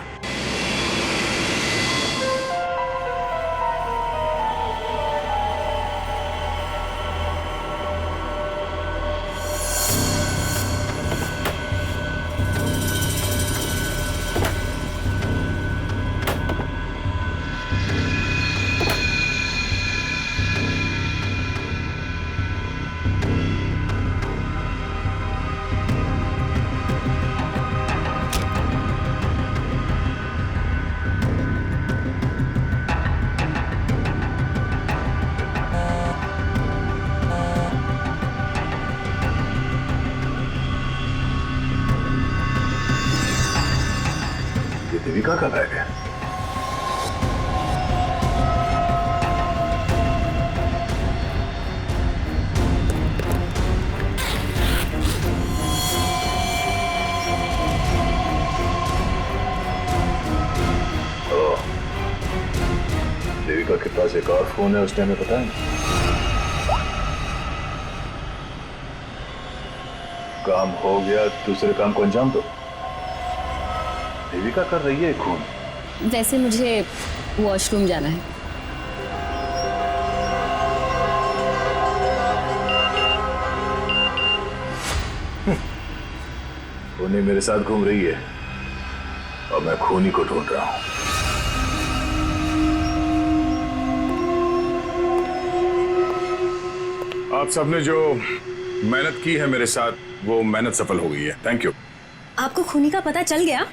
देविका का बैग है। देविका के पास एक और फोन है, उसने हमें पता है। काम हो गया, दूसरे काम को अंजाम दो। देविका कर रही है खून। वैसे मुझे वॉशरूम जाना है। खूनी मेरे साथ घूम रही है और मैं खूनी को ढूंढ रहा हूं। आप सबने जो मेहनत की है मेरे साथ, वो मेहनत सफल हो गई है। Thank you. आपको खूनी का पता चल गया?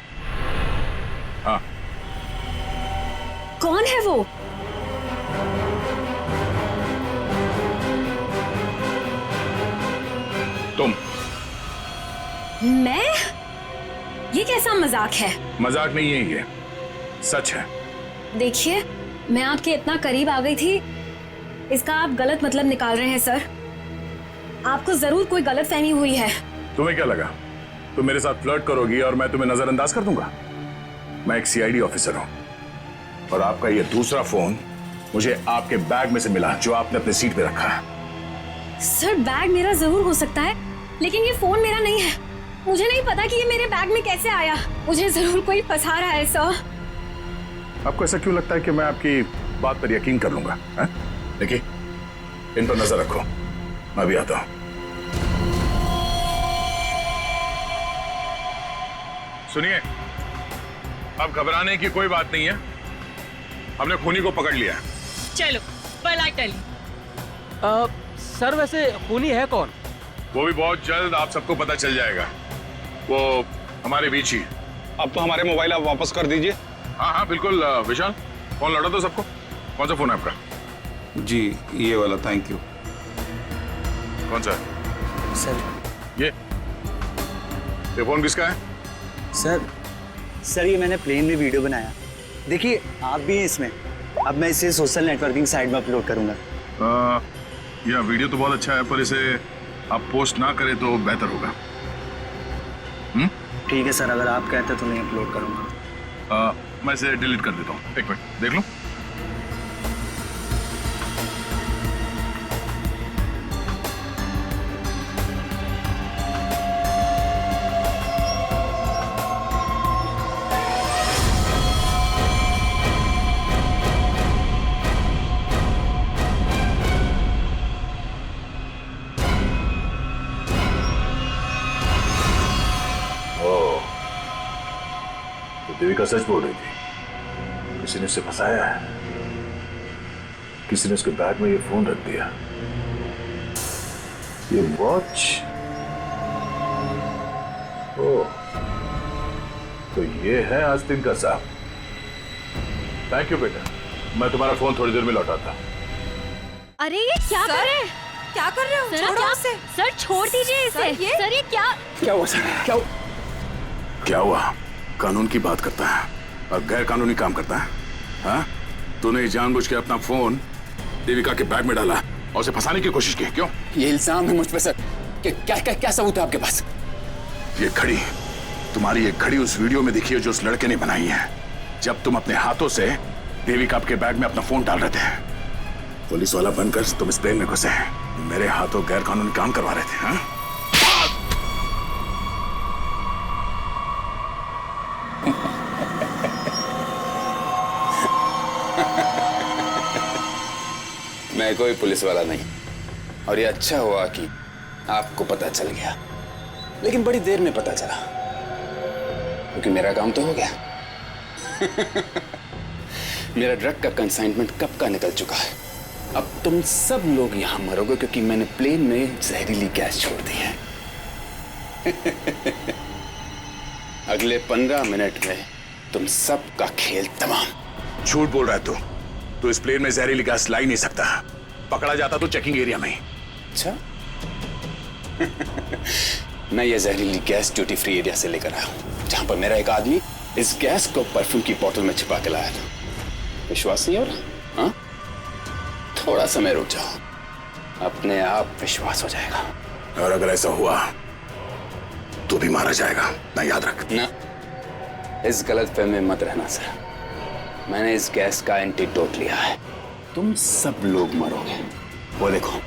हाँ। कौन है वो? तुम। मैं? ये कैसा मजाक है? मजाक नहीं है, ये सच है। देखिए, मैं आपके इतना करीब आ गई थी, इसका आप गलत मतलब निकाल रहे हैं सर। आपको जरूर कोई गलतफहमी हुई है। तुम्हें क्या लगा तुम मेरे साथ फ्लर्ट करोगी और मैं तुम्हें नजरअंदाज कर दूंगा? मैं एक सीआईडी ऑफिसर हूं और आपका ये दूसरा फोन मुझे आपके बैग में से मिला, जो आपने अपने सीट पे रखा है। सर, बैग मेरा जरूर हो सकता है, लेकिन ये फोन मेरा नहीं है। मुझे नहीं पता कि ये मेरे बैग में कैसे आया। मुझे जरूर कोई फंसा रहा है सर। आपको ऐसा क्यों लगता है कि मैं आपकी बात पर यकीन कर लूंगा? देखिए, इन पर नजर रखो, मैं भी आता हूं। सुनिए, अब घबराने की कोई बात नहीं है, हमने खूनी को पकड़ लिया है। चलो, well I tell you। Sir, वैसे खूनी है कौन? वो भी बहुत जल्द आप सबको पता चल जाएगा। वो हमारे बीच ही। अब तो हमारे मोबाइल आप वापस कर दीजिए। हाँ हाँ बिल्कुल। विशाल, फोन लौटा दो सबको। कौन सा फोन है आपका? जी, ये वाला। Thank you. कौन सा? सर। ये फोन किसका है? सर ये मैंने प्लेन में वीडियो बनाया। देखिए, आप भी हैं इसमें। अब मैं इसे सोशल नेटवर्किंग साइट में अपलोड करूंगा। यह वीडियो तो बहुत अच्छा है, पर इसे आप पोस्ट ना करें तो बेहतर होगा। ठीक है सर, अगर आप कहते तो मैं अपलोड करूंगा। मैं इसे डिलीट कर देता हूँ। एक मिनट देख लूं। देविका सच बोल रही थी। किसी ने उसे फंसाया है, किसी ने उसके बैग में ये फोन रख दिया। ये वॉच। ओह, तो ये है आस्तीन का साहब। थैंक यू बेटा, मैं तुम्हारा फोन थोड़ी देर में लौटाता। अरे ये क्या कर रहे हैं? क्या कर रहे हो? सर, छोड़ो क्या? उसे। सर, छोड़ दीजिए इसे। सर, ये क्या? क्या हुआ सर? क्या हुआ? कानून की बात करता है और गैर कानूनी काम करता है। हाँ? तूने जानबूझ के अपना फोन देविका के बैग में डाला और उसे फंसाने की कोशिश की, क्यों? ये इल्जाम है मुझ पे सर। क्या सबूत है आपके पास? ये घड़ी, तुम्हारी ये घड़ी उस वीडियो में दिखी है जो उस लड़के ने बनाई है, जब तुम अपने हाथों से देविका के बैग में अपना फोन डाल रहे थे। पुलिस वाला बनकर तुम इस प्लेन में घुसे, मेरे हाथों गैर कानूनी काम करवा रहे थे। हाँ? मैं कोई पुलिस वाला नहीं, और ये अच्छा हुआ कि आपको पता चल गया, लेकिन बड़ी देर में पता चला, क्योंकि मेरा काम तो हो गया। मेरा ड्रग का कंसाइनमेंट कब का निकल चुका है। अब तुम सब लोग यहां मरोगे क्योंकि मैंने प्लेन में जहरीली गैस छोड़ दी है। अगले 15 मिनट में तुम सब का खेल तमाम। झूठ बोल रहा है तू इस प्लेन में जहरीली गैस ला ही नहीं सकता। पकड़ा जाता तो चेकिंग एरिया में। अच्छा। मैं ये जहरीली गैस ड्यूटी फ्री एरिया से लेकर आया हूं, जहां पर मेरा एक आदमी इस गैस को परफ्यूम की बोतल में छिपा के लाया था। विश्वास नहीं हो रहा? हाँ? थोड़ा समय रुक जाओ, अपने आप विश्वास हो जाएगा। और अगर ऐसा हुआ तो भी मारा जाएगा ना, याद रख। ना, इस गलतफहमी में मत रहना सर। मैंने इस गैस का एंटीडोट लिया है, तुम सब लोग मरोगे। वो देखो।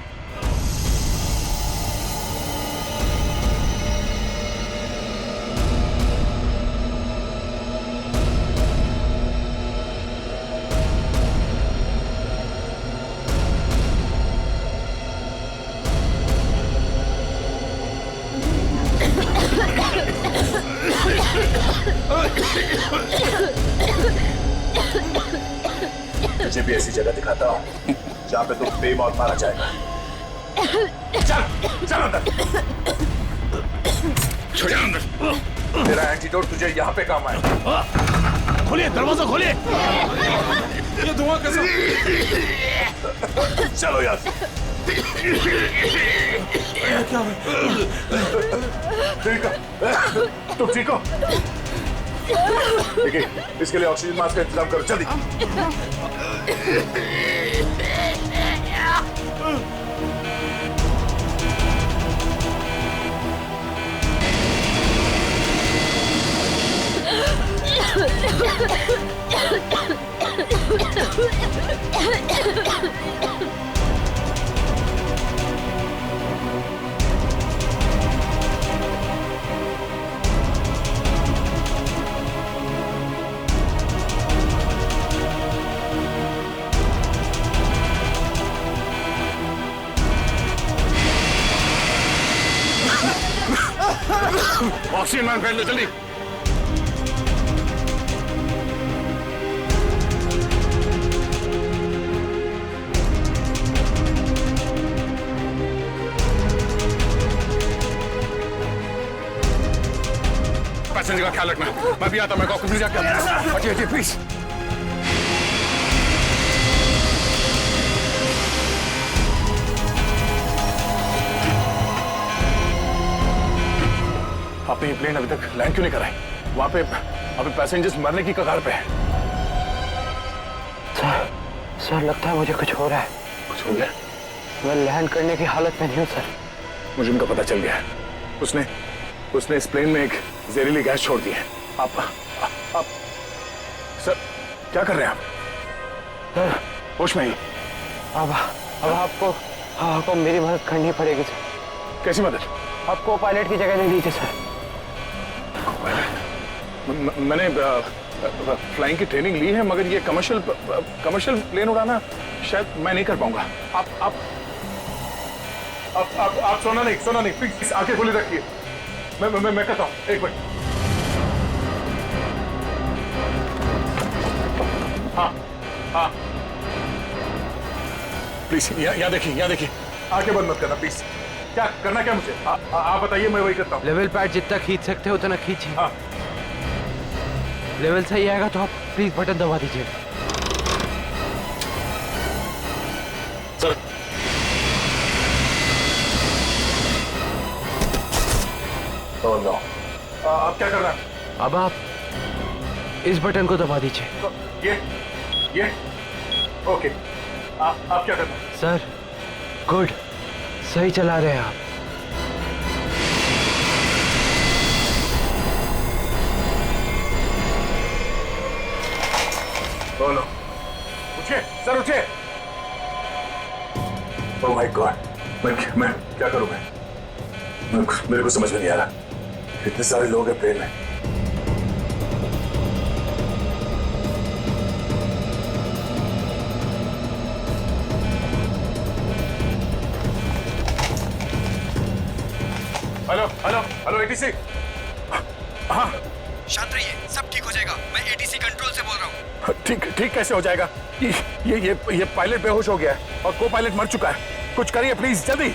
तुझे भी ऐसी जगह दिखाता हूँ जहाँ पे तुम बेमौत मारा जाएगा। चल चल अंदर। छोड़ अंदर। तेरा एंटीडोट तुझे यहाँ पे काम आएगा। खोलिए दरवाजा, खोलिए। ये धुआं कैसे? चलो यार। क्या ठीक हो? तुम ठीक हो? देखिए, इसके लिए ऑक्सीजन मास्क का इंतजाम करो जल्दी। ऑक्सीजन मैन, पहन लो जल्दी। पैसेंजर का ख्याल रखना। मैं भी आता हूं, मैं आपको प्लीज आके हटिए हटिए प्लीज। आपने ये प्लेन अभी तक लैंड क्यों नहीं कराई? वहां पे अभी पैसेंजर्स मरने की कगार पे है। सर लगता है मुझे कुछ हो रहा है। कुछ हो गया? मैं लैंड करने की हालत में नहीं हूँ सर। मुझे उनका पता चल गया है। उसने इस प्लेन में एक जहरीली गैस छोड़ दी है। आप सर क्या कर रहे हैं आप? सर होश में ही? अब आपको मेरी मदद करनी पड़ेगी सर। कैसी मदद? आपको पायलट की जगह दे दीजिए सर। मैंने फ्लाइंग की ट्रेनिंग ली है, मगर ये कमर्शियल प्लेन उड़ाना शायद मैं नहीं कर पाऊंगा। आप सोना नहीं प्लीज आंखें खुली रखिए। मैं कहता हूँ, एक मिनट। हाँ प्लीज यहाँ देखिए आंखें बंद मत करना प्लीज। क्या करना क्या मुझे? आप बताइए, मैं वही करता हूँ। लेवल पैड जितना खींच सकते हो उतना खींचिए। हाँ। लेवल सही आएगा तो आप प्लीज बटन दबा दीजिए। सर नो, आप क्या कर रहे हैं? अब आप इस बटन को दबा दीजिए। ये ओके। आप क्या कर रहे हैं? सर गुड, सही चला रहे हैं आप। बोलो, उठिए सर, उठिए। ओह माय गॉड, मैं क्या करूं? मेरे को समझ में नहीं आ रहा। इतने सारे लोग हैं प्लेन में। Hello ATC. हाँ शांत रहिए, सब ठीक हो जाएगा। मैं एटीसी कंट्रोल से बोल रहा हूँ। ठीक कैसे हो जाएगा? ये पायलट बेहोश हो गया है और को पायलट मर चुका है। कुछ करिए प्लीज जल्दी।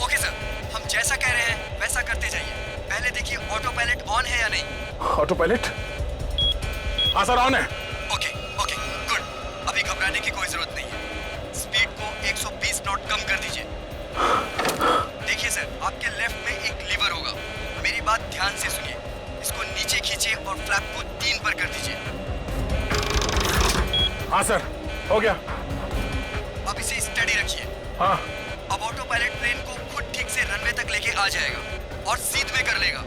ओके सर, हम जैसा कह रहे हैं वैसा करते जाइए। पहले देखिए ऑटो पायलट ऑन है या नहीं। Auto pilot? हाँ सर ऑन है। Okay good. अभी घबराने की कोई जरूरत नहीं है। स्पीड को 120 नॉट कम कर दीजिए। देखिए सर, आपके लेफ्ट में एक लीवर होगा। मेरी बात ध्यान से सुनिए। इसको नीचे खींचिए और फ्लैप को 3 पर कर दीजिए। हाँ सर, हो गया। अब इसे स्टडी रखिए। हाँ। अब ऑटो पायलट प्लेन को खुद ठीक से रनवे तक लेके आ जाएगा और सीध में कर लेगा।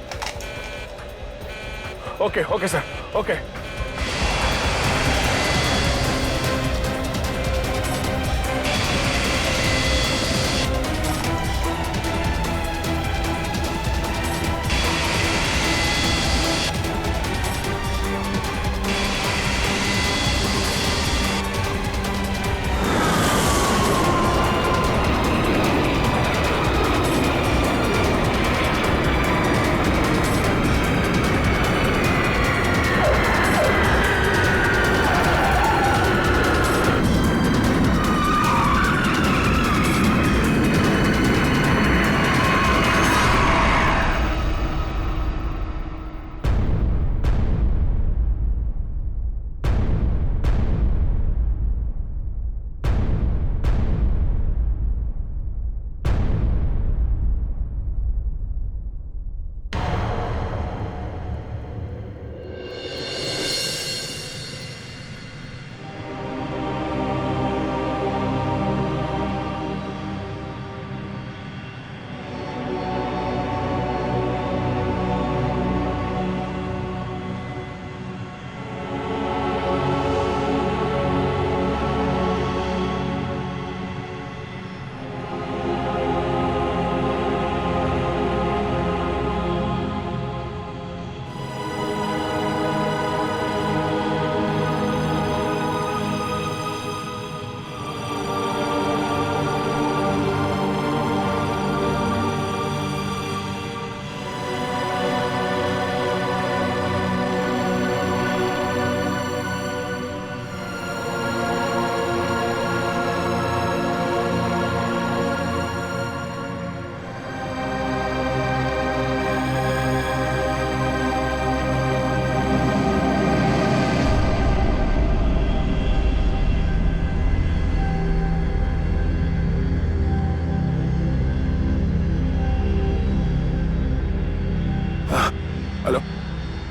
Okay okay sir, okay.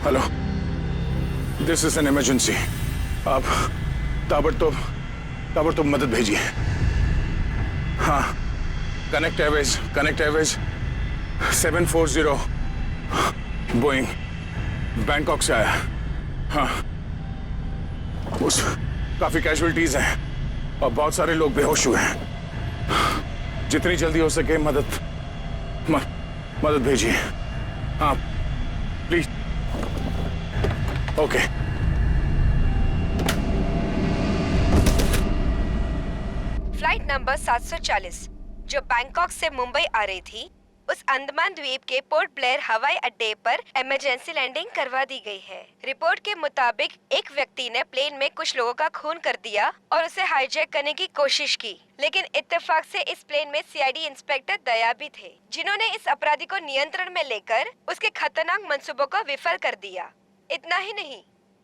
Hello, this is an emergency. आप ताबड़तोड़ मदद भेजिए। हाँ, कनेक्ट एयरवेज 740 बोइंग बैंकॉक से आया। हाँ, उस काफी कैजुअलिटीज हैं और बहुत सारे लोग बेहोश हुए हैं। जितनी जल्दी हो सके मदद भेजिए। हाँ प्लीज। ओके। फ्लाइट नंबर 740 जो बैंकॉक से मुंबई आ रही थी, उस अंडमान द्वीप के पोर्ट ब्लेयर हवाई अड्डे पर इमरजेंसी लैंडिंग करवा दी गई है। रिपोर्ट के मुताबिक एक व्यक्ति ने प्लेन में कुछ लोगों का खून कर दिया और उसे हाईजैक करने की कोशिश की, लेकिन इत्तेफाक से इस प्लेन में सीआईडी इंस्पेक्टर दया भी थे, जिन्होंने इस अपराधी को नियंत्रण में लेकर उसके खतरनाक मंसूबों को विफल कर दिया। इतना ही नहीं,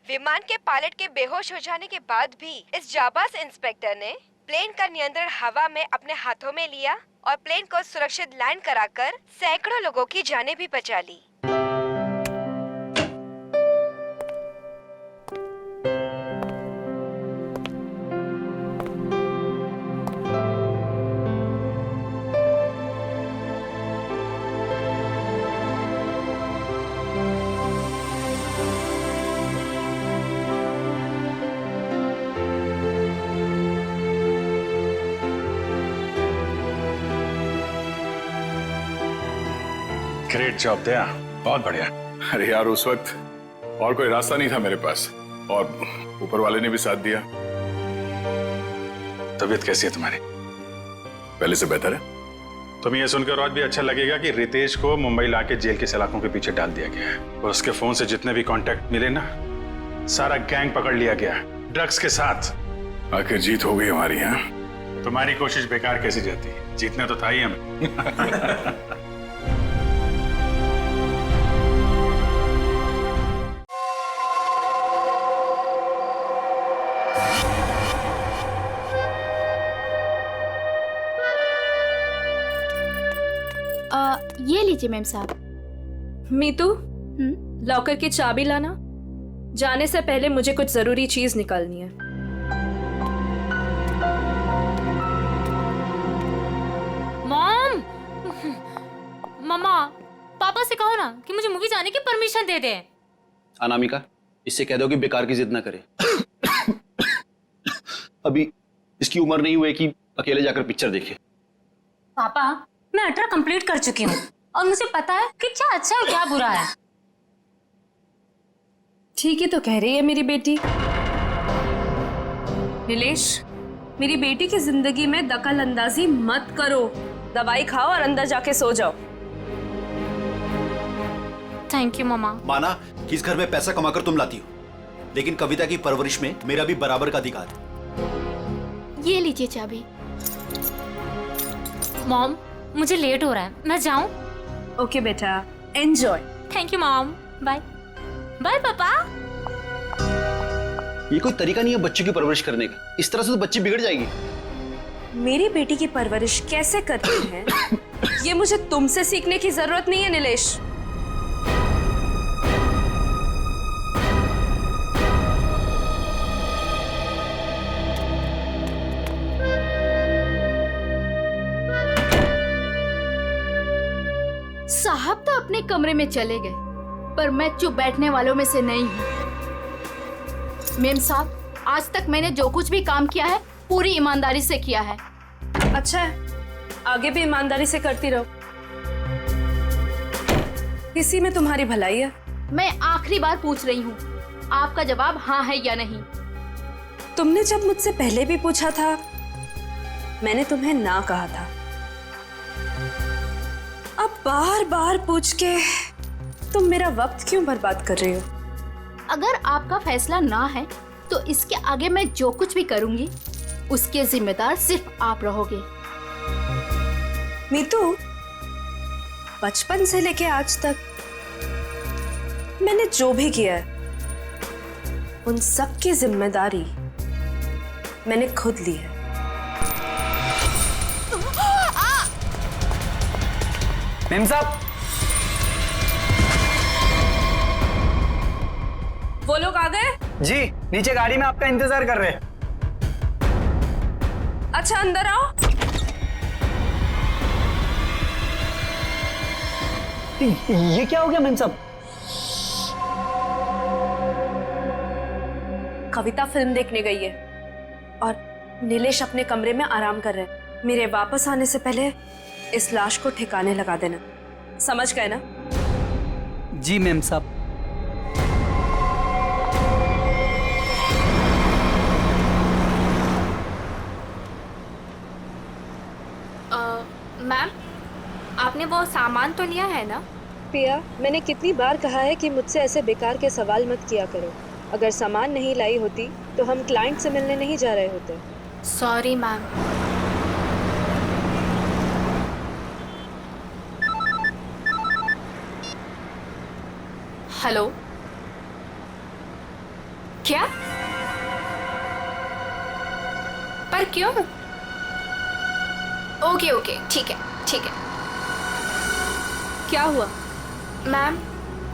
विमान के पायलट के बेहोश हो जाने के बाद भी इस जाबाज इंस्पेक्टर ने प्लेन का नियंत्रण हवा में अपने हाथों में लिया और प्लेन को सुरक्षित लैंड कराकर सैकड़ों लोगों की जानें भी बचा ली। ग्रेट जॉब दया, बहुत बढ़िया। अरे यार, उस वक्त और कोई रास्ता नहीं था मेरे पास और ऊपर वाले ने भी साथ दिया। तबीयत कैसी है तुम्हारी? पहले से बेहतर है। तुम्हें यह सुनकर और भी अच्छा लगेगा कि रितेश को मुंबई लाके जेल के सलाखों के पीछे डाल दिया गया है और उसके फोन से जितने भी कांटेक्ट मिले ना, सारा गैंग पकड़ लिया गया ड्रग्स के साथ। आखिर जीत हो गई हमारी। यहाँ तुम्हारी कोशिश बेकार कैसी जाती? जीतना तो था ही हमें। ये लीजिए मैम साहब। मीतू, लॉकर की चाबी लाना। जाने से पहले मुझे कुछ जरूरी चीज निकालनी है। मॉम, मम्मा, पापा से कहो ना कि मुझे मूवी जाने की परमिशन दे दे। अनामिका, इससे कह दो कि बेकार की जिद ना करे। अभी इसकी उम्र नहीं हुई कि अकेले जाकर पिक्चर देखे। पापा, मैं 18 कंप्लीट कर चुकी हूँ और मुझे पता है कि क्या अच्छा और क्या बुरा है। ठीक ही तो कह रही है मेरी बेटी। नीलेश, मेरी बेटी की जिंदगी में दखल अंदाजी मत करो। दवाई खाओ और अंदर जाके सो जाओ। थैंक यू मम्मा। माना कि इस घर में पैसा कमाकर तुम लाती हो, लेकिन कविता की परवरिश में मेरा भी बराबर का अधिकार है। ये लीजिए चाबी। मॉम, मुझे लेट हो रहा है, मैं जाऊं? ओके बेटा, enjoy. Thank you mom, bye. Bye पापा। ये कोई तरीका नहीं है बच्चों की परवरिश करने का। इस तरह से तो बच्ची बिगड़ जाएगी। मेरी बेटी की परवरिश कैसे करते हैं ये मुझे तुमसे सीखने की जरूरत नहीं है नीलेश। साहब तो अपने कमरे में चले गए, पर मैं चुप बैठने वालों में से नहीं हूँ। मेम साहब, आज तक मैंने जो कुछ भी काम किया है पूरी ईमानदारी से किया है। अच्छा है, आगे भी ईमानदारी से करती रहो। इसी में तुम्हारी भलाई है। मैं आखिरी बार पूछ रही हूँ, आपका जवाब हाँ है या नहीं। तुमने जब मुझसे पहले भी पूछा था, मैंने तुम्हें ना कहा था। अब बार बार पूछ के तुम मेरा वक्त क्यों बर्बाद कर रही हो? अगर आपका फैसला ना है तो इसके आगे मैं जो कुछ भी करूंगी उसके जिम्मेदार सिर्फ आप रहोगे। मीतू, बचपन से लेके आज तक मैंने जो भी किया है उन सब की जिम्मेदारी मैंने खुद ली है। मेम साहब, वो लोग आ गए? जी, नीचे गाड़ी में आपका इंतजार कर रहे हैं। अच्छा, अंदर आओ। ये क्या हो गया मेम साहब? कविता फिल्म देखने गई है और नीलेश अपने कमरे में आराम कर रहे हैं। मेरे वापस आने से पहले इस लाश को ठिकाने लगा देना, समझ गए ना? जी मेम साहब। मैम, आपने वो सामान तो लिया है ना? पिया, मैंने कितनी बार कहा है कि मुझसे ऐसे बेकार के सवाल मत किया करो। अगर सामान नहीं लाई होती तो हम क्लाइंट से मिलने नहीं जा रहे होते। Sorry ma'am. हेलो, क्या? पर क्यों? ओके ओके, ठीक है ठीक है। क्या हुआ? मैम,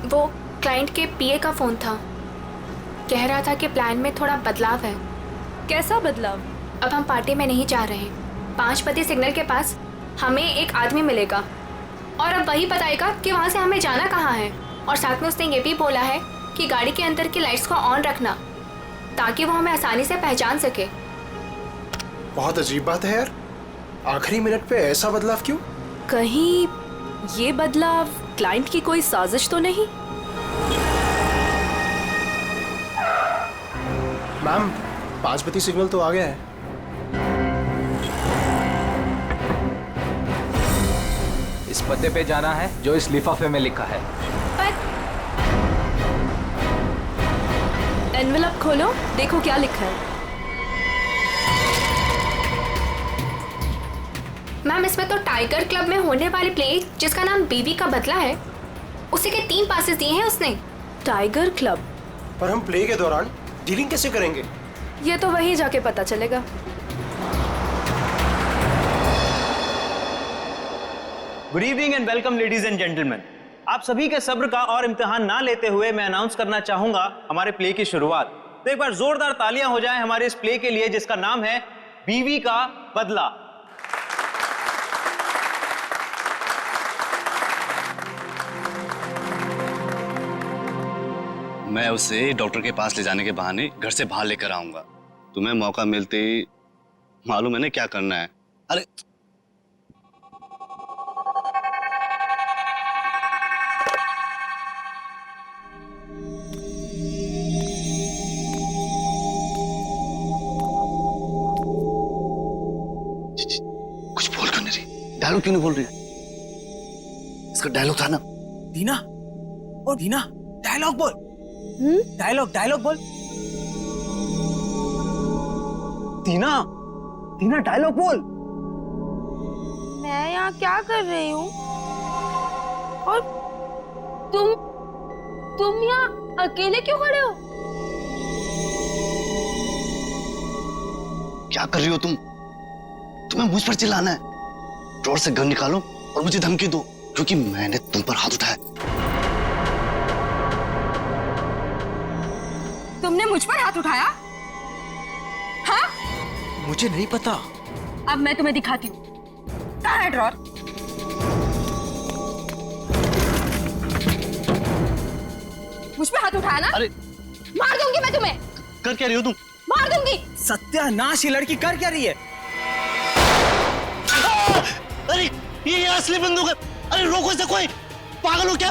वो क्लाइंट के पीए का फोन था। कह रहा था कि प्लान में थोड़ा बदलाव है। कैसा बदलाव? अब हम पार्टी में नहीं जा रहे। 5 बजे सिग्नल के पास हमें एक आदमी मिलेगा और अब वही बताएगा कि वहाँ से हमें जाना कहाँ है। और साथ में उसने ये भी बोला है कि गाड़ी के अंदर की लाइट्स को ऑन रखना ताकि वो हमें आसानी से पहचान सके। बहुत अजीब बात है यार, आखिरी मिनट पे ऐसा बदलाव क्यों? कहीं ये बदलाव क्लाइंट की कोई साजिश तो नहीं? मैम, 5 बजे सिग्नल तो आ गया है। इस पते पे जाना है जो इस लिफाफे में लिखा है। एनवेलप खोलो, देखो क्या लिखा है। मैम, इसमें तो टाइगर क्लब में होने वाली प्ले जिसका नाम बीवी का बदला है, उसी के 3 पासेस दिए हैं उसने। Tiger club? पर हम प्ले के दौरान डीलिंग कैसे करेंगे? ये तो वहीं जाके पता चलेगा। Good evening and welcome ladies and gentleman. आप सभी के सब्र का और इम्तिहान ना लेते हुए मैं अनाउंस करना चाहूंगा हमारे प्ले की शुरुआत। तो एक बार जोरदार तालियां हो जाएं हमारे इस प्ले के लिए जिसका नाम है बीवी का बदला। मैं उसे डॉक्टर के पास ले जाने के बहाने घर से बाहर लेकर आऊंगा। तुम्हें मौका मिलते ही मालूम है ना क्या करना है। अरे कुछ बोल क्यों नहीं रही? डायलॉग क्यों नहीं बोल रही? इसका डायलॉग था ना। दीना, ओ दीना, डायलॉग बोल। डायलॉग बोल। दीना, दीना डायलॉग बोल। मैं यहाँ क्या कर रही हूँ? और तुम यहाँ अकेले क्यों खड़े हो? क्या कर रही हो तुम? तुम्हें मुझ पर चिल्लाना है? ड्रॉर से गन निकालो और मुझे धमकी दो, क्योंकि मैंने तुम पर हाथ उठाया। तुमने मुझ पर हाथ उठाया? हाँ? मुझे नहीं पता। अब मैं तुम्हें दिखाती हूँ। कहाँ है ड्रॉर? मुझ पे हाथ उठाया ना? अरे मार दूंगी मैं तुम्हें। कर क्या रही हो तुम? मार दूंगी। सत्यानाश, ये लड़की कर क्या रही है? अरे ये असली बंदूक है। अरे रोको इसे, कोई पागल हो क्या?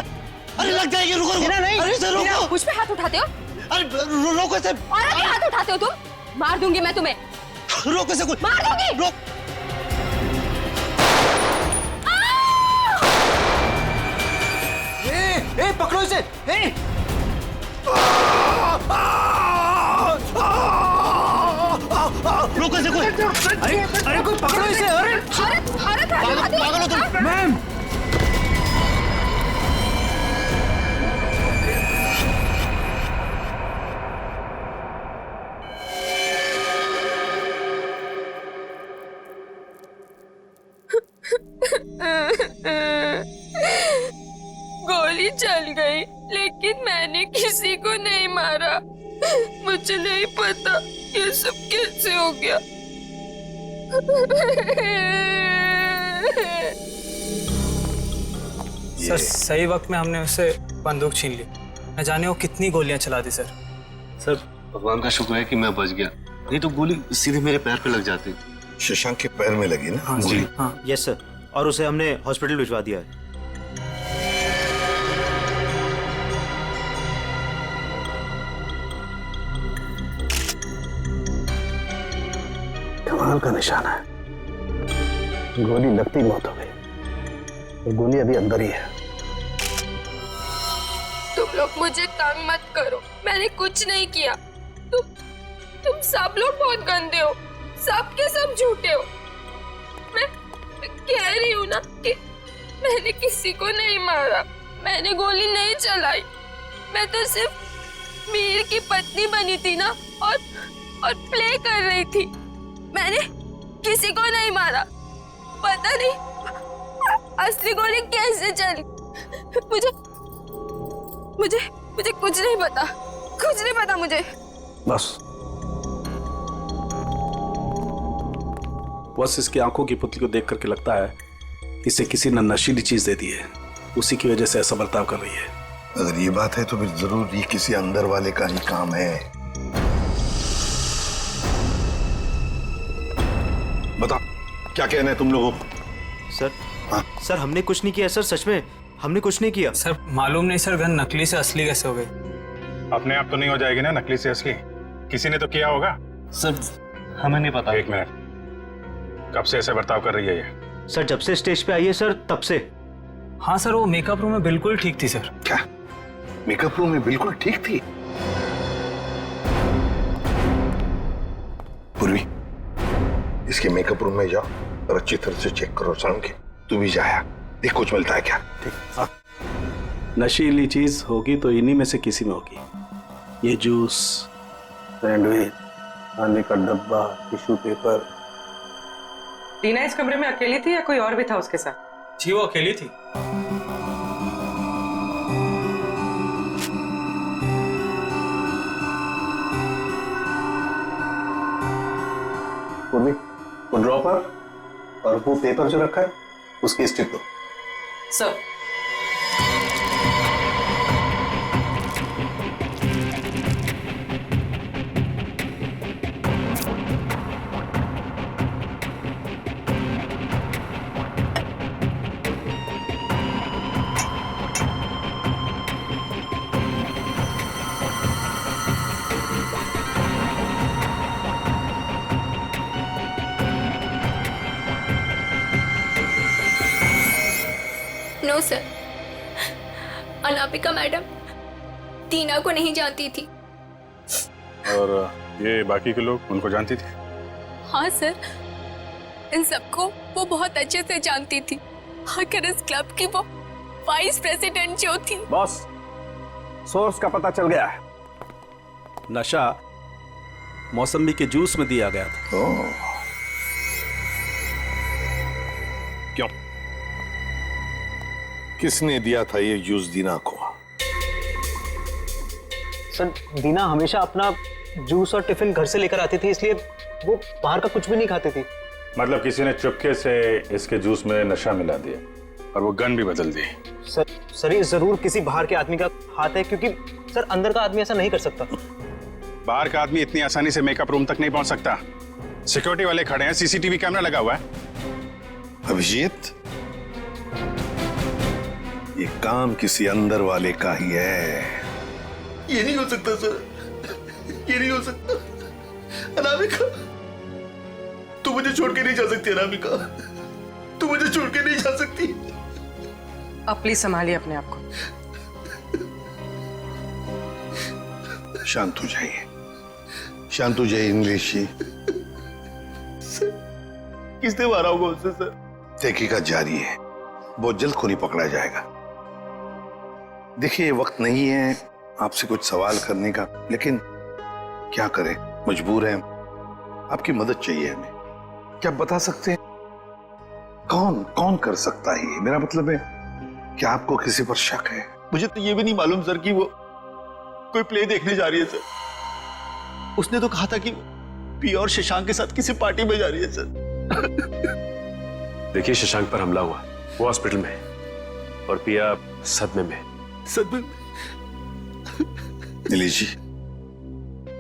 अरे लग जाएगी, रुको रुको। नहीं, अरे इसे रोको। मुझ पे हाथ उठाते हो? अरे रोको इसे। और क्या हाथ उठाते हो तुम? मार दूंगी मैं तुम्हें। रोको इसे, कोई मार दूंगी। रोक। ए, पकड़ो इसे। ए! रोको इसे कोई। अरे कोई पकड़ो इसे। अरे पागल हो तुम। मैम, गोली चल गई, लेकिन मैंने किसी को नहीं मारा। मुझे नहीं पता ये सब कैसे हो गया। सर सही वक्त में हमने उससे बंदूक छीन ली। न जाने वो कितनी गोलियां चला दी सर। सर भगवान का शुक्र है कि मैं बच गया, नहीं तो गोली सीधे मेरे पैर पे लग जाती। शशांक के पैर में लगी ना? हाँ जी। हाँ यस सर, और उसे हमने हॉस्पिटल भिजवा दिया है। कमाल का निशाना है। गोली लगती मौत हो गई और गोली अभी अंदर ही है। तुम लोग मुझे तंग मत करो, मैंने कुछ नहीं किया। तुम सब लोग बहुत गंदे हो, सब के सब झूठे हो। मैं कह रही हूँ ना कि मैंने किसी को नहीं मारा, मैंने गोली नहीं चलाई। मैं तो सिर्फ मीर की पत्नी बनी थी ना, और प्ले कर रही थी। मैंने किसी को नहीं मारा। पता नहीं असली गोली कैसे चली। मुझे कुछ नहीं पता, कुछ नहीं पता मुझे। बस इसकी आंखों की पुतली को देख करके लगता है इसे किसी ने नशीली चीज दे दी है, उसी की वजह से ऐसा बर्ताव कर रही है। अगर ये बात है तो फिर जरूर ये किसी अंदर वाले का ही काम है। बताओ क्या कहना है तुम लोगों को? सर सर हमने कुछ नहीं किया सर, सच में हमने कुछ नहीं किया। सर मालूम नहीं सर, गन नकली से असली कैसे हो गई? अपने आप तो नहीं हो जाएगी ना नकली से असली, किसी ने तो किया होगा। सर हमें नहीं पता। एक मिनट, कब से ऐसे बर्ताव कर रही है ये? सर जब से स्टेज पे आई है सर, तब से। हाँ सर, वो मेकअप रूम में बिल्कुल ठीक थी सर। क्या मेकअप रूम में बिल्कुल ठीक थी? पूर्वी, इसके मेकअप रूम में जाओ और अच्छी तरह से चेक करो। सड़म के तू भी जाया, देख कुछ मिलता है क्या। ठीक। नशीली चीज होगी तो इन्हीं में से किसी में होगी। ये जूस, सैंडविच, खाने का डब्बा, टिश्यू पेपर। टीना इस कमरे में अकेली थी या कोई और भी था उसके साथ? जी वो अकेली थी। प्रॉपर, और वो पेपर जो रखा है उसकी स्ट्रिप दो। Sir. No sir, Anamika madam Tina को नहीं जानती थी। और ये बाकी के लोग उनको जानती थी? हाँ सर, इन सबको वो बहुत अच्छे से जानती थी। आखिर इस क्लब की वो वाइस प्रेसिडेंट जो थी। बॉस, सोर्स का पता चल गया है। नशा मौसमी के जूस में दिया गया था। क्यों? किसने दिया था ये जूस दीना को? सर, दीना हमेशा अपना जूस और टिफिन घर से लेकर आती थी, इसलिए वो बाहर का कुछ भी नहीं खाती थी। मतलब किसी ने चुपके से इसके जूस में नशा मिला दिया और वो गन भी बदल दी। सर ये जरूर किसी बाहर के आदमी का हाथ है, क्योंकि सर अंदर का आदमी ऐसा नहीं कर सकता। बाहर का आदमी इतनी आसानी से मेकअप रूम तक नहीं पहुंच सकता। सिक्योरिटी वाले खड़े हैं, सीसीटीवी कैमरा लगा हुआ है। अभिजीत, ये काम किसी अंदर वाले का ही है। ये नहीं हो सकता सर, ये नहीं हो सकता। अनामिका, तू मुझे छोड़ के नहीं जा सकती। अनामिका, तू मुझे छोड़ के नहीं जा सकती। आप प्लीज संभालिए अपने आप को। शांत हो जाइए, शांत हो जाइए इंग्लिश जी। किसने मारा होगा उससे सर? तहकीकात जारी है, बहुत जल्द खूनी पकड़ा जाएगा। देखिए, वक्त नहीं है आपसे कुछ सवाल करने का, लेकिन क्या करें, मजबूर हैं। आपकी मदद चाहिए हमें। क्या बता सकते हैं कौन कौन कर सकता है ये? मेरा मतलब है, क्या आपको किसी पर शक है? मुझे तो ये भी नहीं मालूम सर कि वो कोई प्ले देखने जा रही है सर। उसने तो कहा था कि पिया और शशांक के साथ किसी पार्टी में जा रही है सर। देखिए, शशांक पर हमला हुआ, वो हॉस्पिटल में है और पिया सदमे में। सदमे? नीलेश जी,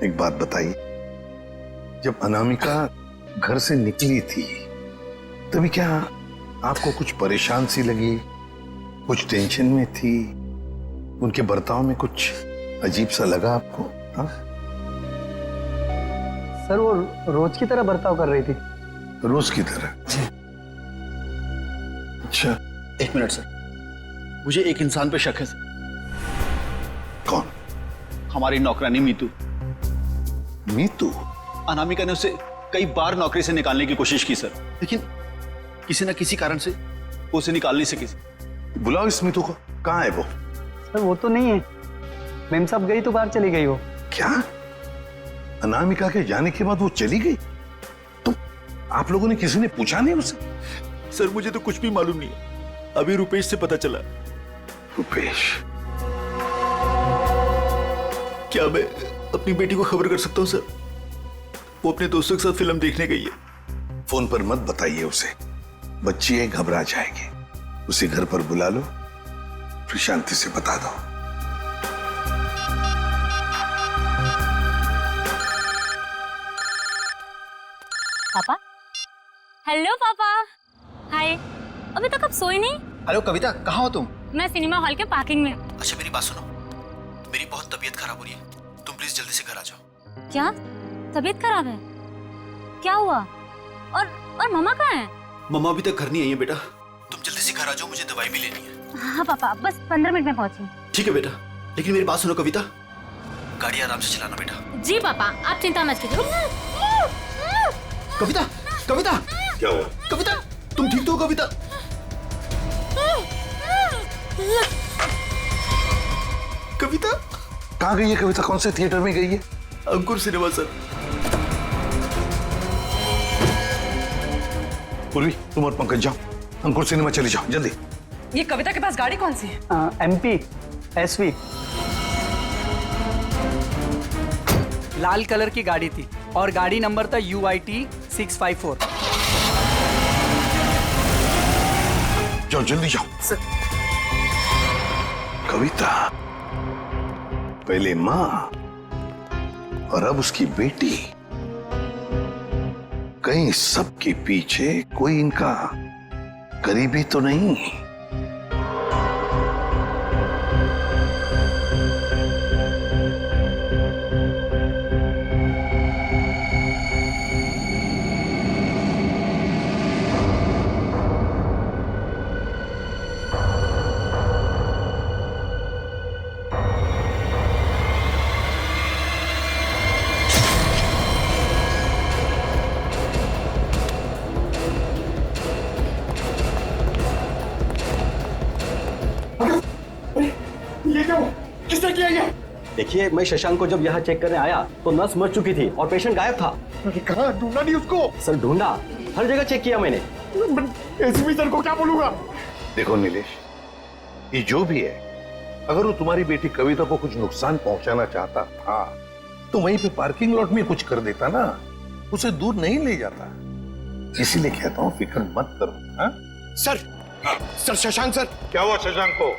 एक बात बताइए, जब अनामिका घर से निकली थी तभी क्या आपको कुछ परेशान सी लगी, कुछ टेंशन में थी? उनके बर्ताव में कुछ अजीब सा लगा आपको? हाँ सर, वो रोज की तरह बर्ताव कर रही थी। रोज की तरह? अच्छा, एक मिनट सर, मुझे एक इंसान पे शक है सर। कौन? हमारी नौकरानी मीतू। मीतू? अनामिका ने उसे कई बार नौकरी से निकालने की कोशिश की सर, लेकिन किसी न किसी कारण से वो उसे निकाल नहीं सकी। बुलाओ इस मीतू को। कहाँ है वो? सर वो तो नहीं है, मैम साहब गई तो बाहर चली गई वो। क्या? अनामिका के जाने के बाद वो चली गई? तो आप लोगों ने किसी ने पूछा नहीं उसे? सर मुझे तो कुछ भी मालूम नहीं है, अभी रुपेश से पता चला। रुपेश? क्या मैं अपनी बेटी को खबर कर सकता हूँ सर? वो अपने दोस्तों के साथ फिल्म देखने गई है। फोन पर मत बताइए उसे, बच्ची है, घबरा जाएगी। उसे घर पर बुला लो, फिर शांति से बता दो। पापा? हेलो पापा। हाय। अभी तक आप सोए नहीं? हेलो कविता, कहाँ हो तुम? मैं सिनेमा हॉल के पार्किंग में। अच्छा मेरी बात सुनो, मेरी बहुत तबीयत खराब हो रही है, तुम प्लीज जल्दी से घर आ जाओ। क्या तबीयत खराब है? क्या हुआ? और मम्मा कहाँ है? मम्मा अभी तक घर नहीं आई है बेटा, तुम जल्दी से घर आ जाओ, मुझे दवाई भी लेनी है। हाँ पापा, बस 15 मिनट में पहुंची। ठीक है बेटा, लेकिन मेरी बात सुनो कविता, गाड़ी आराम से चलाना बेटा। जी पापा, आप चिंता मत कीजिए। कविता, कविता, क्या हुआ? कविता, तुम ठीक तो हो कविता? कविता कहाँ गई है कविता? कौन से थिएटर में गई है? अंकुर सिनेमा सर। पूर्वी, तुम और पंकज जाओ, अंकुर सिनेमा चली जाओ जल्दी। ये कविता के पास गाड़ी कौन सी है? MP SV। लाल कलर की गाड़ी थी और गाड़ी नंबर था UIT 654। जाओ जल्दी जाओ। कविता, पहले माँ और अब उसकी बेटी, कहीं सबके पीछे कोई इनका करीबी तो नहीं? किसने किया ये? देखिए, मैं शशांक को जब यहाँ चेक करने आया तो नर्स मर चुकी थी और पेशेंट गायब था। कहाँ ढूंढा नहीं उसको? सर ढूंढा, हर जगह चेक किया मैंने। एसपी सर को क्या बोलूंगा? देखो नीलेश, ये जो भी है, अगर वो तुम्हारी बेटी कविता को कुछ नुकसान पहुंचाना चाहता था तो वहीं पे पार्किंग लॉट में कुछ कर देता ना, उसे दूर नहीं ले जाता। इसीलिए कहता हूँ फिक्र मत करो। हाँ? Sir Shashank sir. क्या हुआ शशांक को?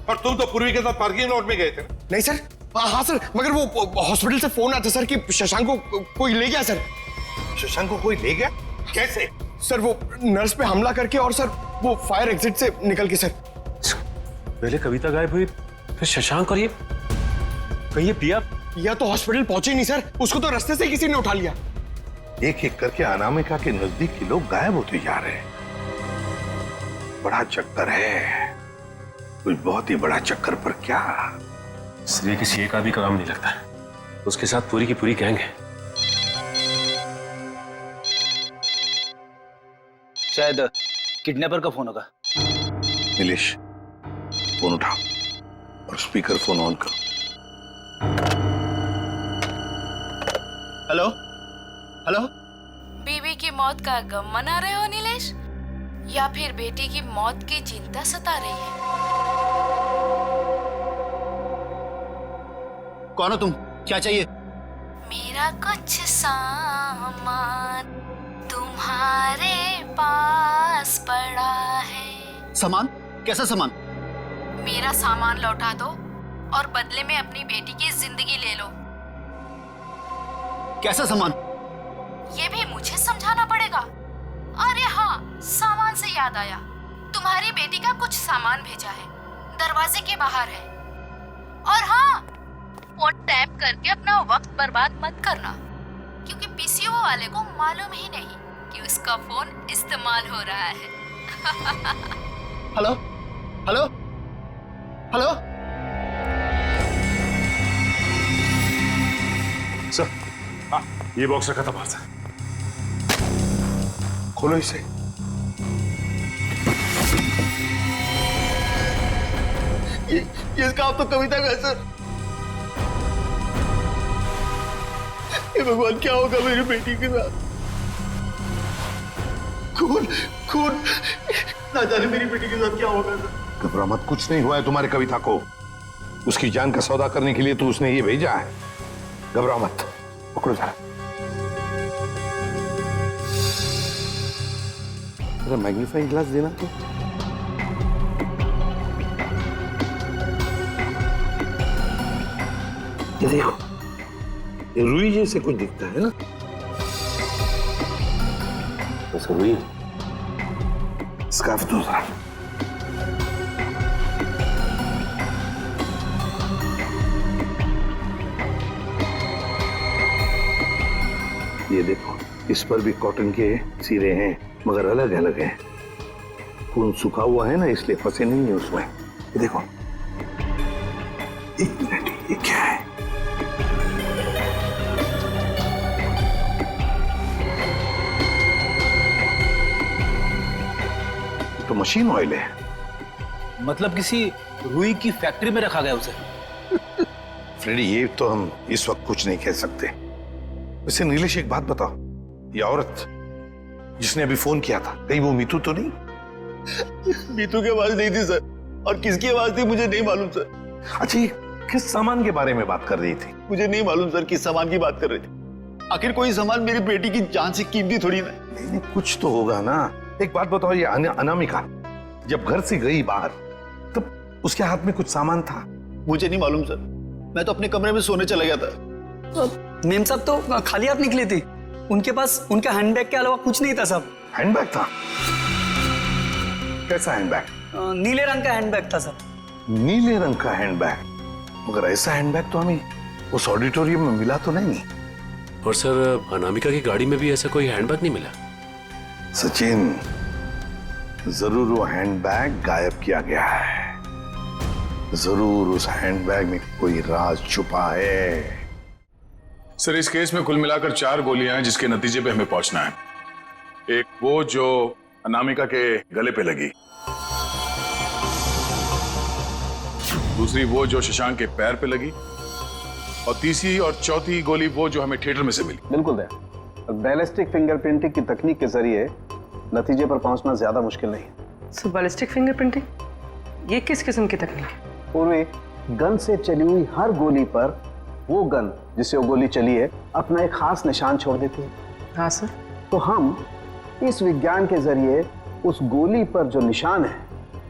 और तुम तो पूर्वी के साथ पार्किंग लॉट में गए थे। नहीं सर, हाँ सर, मगर वो हॉस्पिटल से फोन आता सर कि शशांक को कोई ले गया सर। शशांक को कोई ले गया? कैसे? सर वो नर्स पे हमला करके और सर वो फायर एग्जिट से निकल के सर। पहले कविता गायब हुई, फिर शशांक, और ये कहीं ये पिया तो हॉस्पिटल पहुंचे नहीं सर, उसको तो रास्ते से किसी ने उठा लिया। एक एक करके अनामिका के नजदीक के लोग गायब होते जा रहे हैं। बड़ा चक्कर है, कुछ बहुत ही बड़ा चक्कर। पर क्या इसलिए किसी एक आदमी का काम नहीं लगता, उसके साथ पूरी की पूरी गैंग है। शायद किडनैपर का फोन होगा। नीलेश, फोन उठाओ और स्पीकर फोन ऑन करो। Hello hello. बीवी की मौत का गम मना रहे हो नीलेश, या फिर बेटी की मौत की चिंता सता रही है? कौन हो तुम? क्या चाहिए? मेरा कुछ सामान तुम्हारे पास पड़ा है। सामान? कैसा सामान? मेरा सामान लौटा दो और बदले में अपनी बेटी की जिंदगी ले लो। कैसा सामान? ये भी मुझे समझाना पड़ेगा? अरे हाँ, सामान से याद आया, तुम्हारी बेटी का कुछ सामान भेजा है, दरवाजे के बाहर है। और हाँ, फोन टैप करके अपना वक्त बर्बाद मत करना, क्योंकि पीसीओ वाले को मालूम ही नहीं कि उसका फोन इस्तेमाल हो रहा है। Hello hello hello. सर, हाँ, ये बॉक्स रखा था बाहर से। खोलो इसे। ये इसका आप तो कविता का है सर। ये भगवान, क्या होगा मेरी बेटी के साथ? खून खून, ना जाने मेरी बेटी के साथ क्या होगा सर। घबरा मत, कुछ नहीं हुआ है तुम्हारी कविता को। उसकी जान का सौदा करने के लिए तो उसने ये भेजा है। घबरा मत, पकड़ो जरा। मैग्नीफाइंग ग्लास देना तो। ये देखो, ये रुई जैसे कुछ दिखता है ना? तो रुई। स्कार्फ दो जरा। ये देखो, इस पर भी कॉटन के सिरे हैं, मगर अलग अलग हैं। खून सूखा हुआ है ना, इसलिए फंसे नहीं है उसमें। ये देखो, एक मिनट, ये क्या है? तो मशीन ऑयल है। मतलब किसी रुई की फैक्ट्री में रखा गया उसे? फ्रेडी, ये तो हम इस वक्त कुछ नहीं कह सकते। वैसे नीलेश, एक बात बताओ, ये औरत जिसने अभी फोन किया था, कहीं वो मीतू तो नहीं? मीतू की आवाज नहीं थी सर, और किसकी आवाज थी मुझे नहीं मालूम सर। अच्छा, ये किस सामान के बारे में बात कर रही थी? मुझे नहीं मालूम सर किस सामान की बात कर रही थी। आखिर कोई सामान मेरी बेटी की जान से कीमती थोड़ी ना। नहीं, कुछ तो होगा ना। एक बात बताओ, ये अनामिका जब घर से गई बाहर तब उसके हाथ में कुछ सामान था? मुझे नहीं मालूम सर, मैं तो अपने कमरे में सोने चला गया था। मेम साहब तो खाली हाथ निकली थी, उनके पास उनका हैंडबैग के अलावा कुछ नहीं था साहब। हैंडबैग था? कैसा हैंडबैग? नीले रंग का हैंडबैग था सर। नीले रंग का हैंडबैग? मगर ऐसा हैंडबैग तो हमें उस ऑडिटोरियम में मिला तो नहीं। और सर अनामिका की गाड़ी में भी ऐसा कोई हैंडबैग नहीं मिला। सचिन, जरूर वो हैंडबैग गायब किया गया है। जरूर उस हैंडबैग में कोई राज छुपा है। सर इस केस में कुल मिलाकर 4 गोलियां हैं जिसके नतीजे पे हमें पहुंचना है। एक वो जो अनामिका के गले पे लगी, दूसरी वो जो शशांक के पैर पे लगी, और तीसरी और चौथी गोली वो जो हमें थिएटर में से मिली। बिल्कुल दया, बैलिस्टिक फिंगरप्रिंटिंग की तकनीक के जरिए नतीजे पर पहुंचना ज्यादा मुश्किल नहीं है। सो बैलिस्टिक फिंगरप्रिंटिंग, ये किस किस्म की तकनीक है? पूरे गन से चली हुई हर गोली पर वो गन जिससे वो गोली चली है अपना एक खास निशान छोड़ देती है। हाँ सर। तो हम इस विज्ञान के जरिए उस गोली पर जो निशान है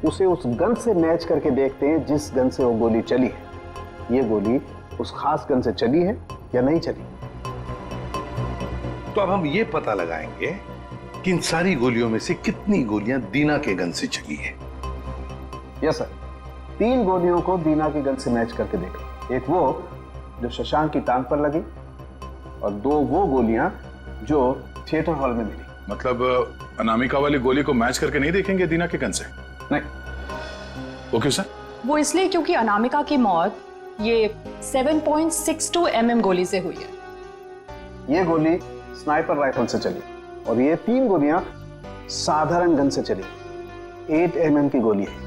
उसे उस गन से मैच करके देखते हैं जिस गन से वो गोली चली है। ये गोली उस खास गन से चली है या नहीं चली। तो अब हम ये पता लगाएंगे कि इन सारी गोलियों में से कितनी गोलियां दीना के गन से चली है। यस सर, 3 गोलियों को दीना की गन से मैच करके देखो। एक वो जो शशांक की टांग पर लगी और 2 वो गोलियां जो थिएटर हॉल में मिली। मतलब अनामिका वाली गोली को मैच करके नहीं देखेंगे दीना के गन से? नहीं। वो क्यों सर? वो इसलिए क्योंकि अनामिका की मौत ये 7.62 mm गोली से हुई है। ये गोली स्नाइपर राइफल से चली और ये 3 गोलियां साधारण गन से चली। 8 mm की गोली है।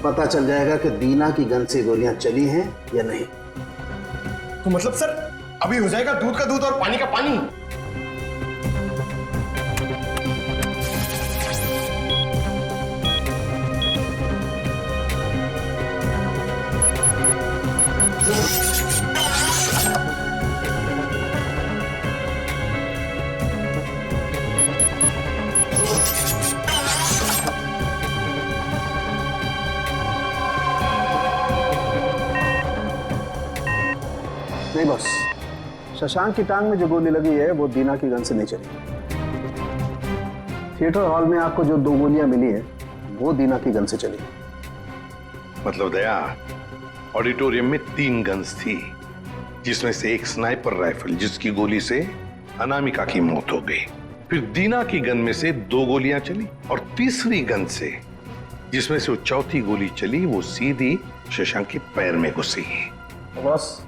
पता चल जाएगा कि दीना की गन से गोलियां चली हैं या नहीं। तो मतलब सर अभी हो जाएगा दूध का दूध और पानी का पानी। नहीं बॉस, शशांक की टांग में जो गोली लगी है वो दीना की गन से नहीं चली। थिएटर हॉल में आपको जो 2 गोलियां मिली है वो दीना की गन से चली। मतलब दया, ऑडिटोरियम में 3 गन्स थी जिसमें से एक स्नाइपर राइफल जिसकी गोली से अनामिका की मौत हो गई। फिर दीना की गन में से 2 गोलियां चली और तीसरी गन से जिसमें से वो चौथी गोली चली वो सीधी शशांक के पैर में घुसी। बॉस,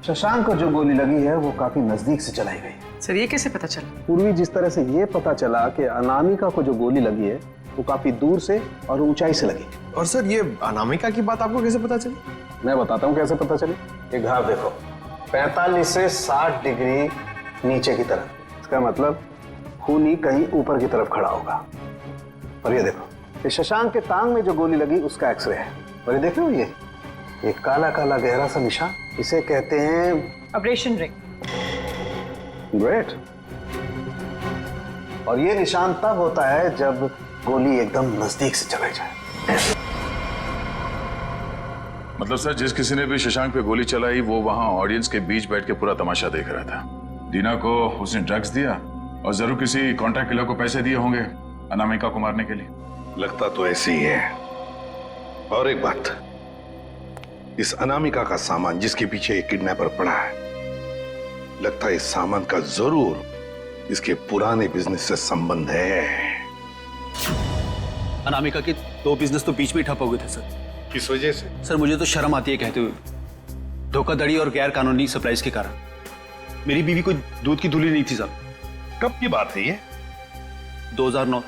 शशांक को जो गोली लगी है वो काफी नजदीक से चलाई गई। सर ये कैसे पता चला? पूर्वी जिस तरह से ये पता चला कि अनामिका को जो गोली लगी है वो काफी दूर से और ऊंचाई से लगी। और सर ये अनामिका की बात आपको कैसे पता चली? मैं बताता हूँ कैसे पता चली। ये घाव देखो, 45 से 60 डिग्री नीचे की तरफ। इसका मतलब खूनी कहीं ऊपर की तरफ खड़ा होगा। और ये देखो, ये शशांक के टांग में जो गोली लगी उसका एक्सरे है। और ये देख रहे हो, ये काला काला गहरा सा निशान, इसे कहते हैं अब्रेशन रिंग। ग्रेट। और ये निशान तब होता है जब गोली एकदम नजदीक से चलाई जाए। मतलब सर जिस किसी ने भी शशांक पे गोली चलाई वो वहां ऑडियंस के बीच बैठ के पूरा तमाशा देख रहा था। दीना को उसने ड्रग्स दिया और जरूर किसी कॉन्ट्रैक्ट किलर को पैसे दिए होंगे अनामिका को मारने के लिए। लगता तो ऐसे ही है। और एक बात, इस अनामिका का सामान जिसके पीछे एक किडनैपर पड़ा है, लगता है इस सामान का जरूर इसके पुराने बिजनेस से संबंध है। अनामिका के 2 बिजनेस तो बीच में ठप हो गए थे सर। किस वजह से? सर मुझे तो शर्म आती है कहते हुए, धोखाधड़ी और गैर कानूनी सप्लाईज के कारण। मेरी बीवी कोई दूध की धुली नहीं थी साहब। कब की बात है ये? 2009।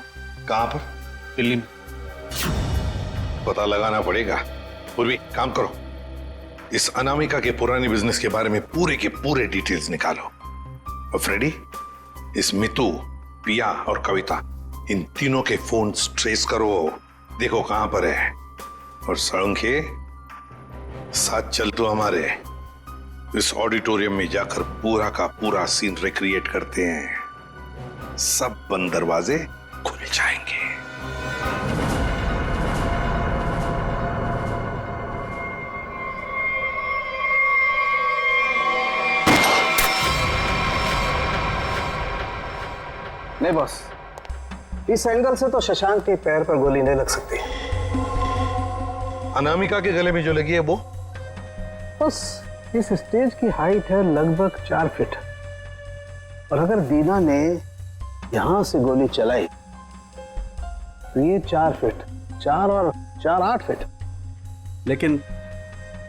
कहां पर? दिल्ली में। पता लगाना पड़ेगा। पूर्वी काम करो, इस अनामिका के पुराने बिजनेस के बारे में पूरे के पूरे डिटेल्स निकालो। और फ्रेडी, इस मितू, पिया और कविता, इन तीनों के फोन ट्रेस करो, देखो कहां पर है। और सड़ंखे, साथ चल तो हमारे इस ऑडिटोरियम में जाकर पूरा का पूरा सीन रिक्रिएट करते हैं। सब बंद दरवाजे खुल जाएंगे। नहीं बॉस, इस एंगल से तो शशांक के पैर पर गोली नहीं लग सकती। अनामिका के गले में जो लगी है वो? बस इस स्टेज की हाइट है लगभग 4 फीट, और अगर दीना ने यहां से गोली चलाई तो ये 4 फीट, 4 और 4 8 फीट। लेकिन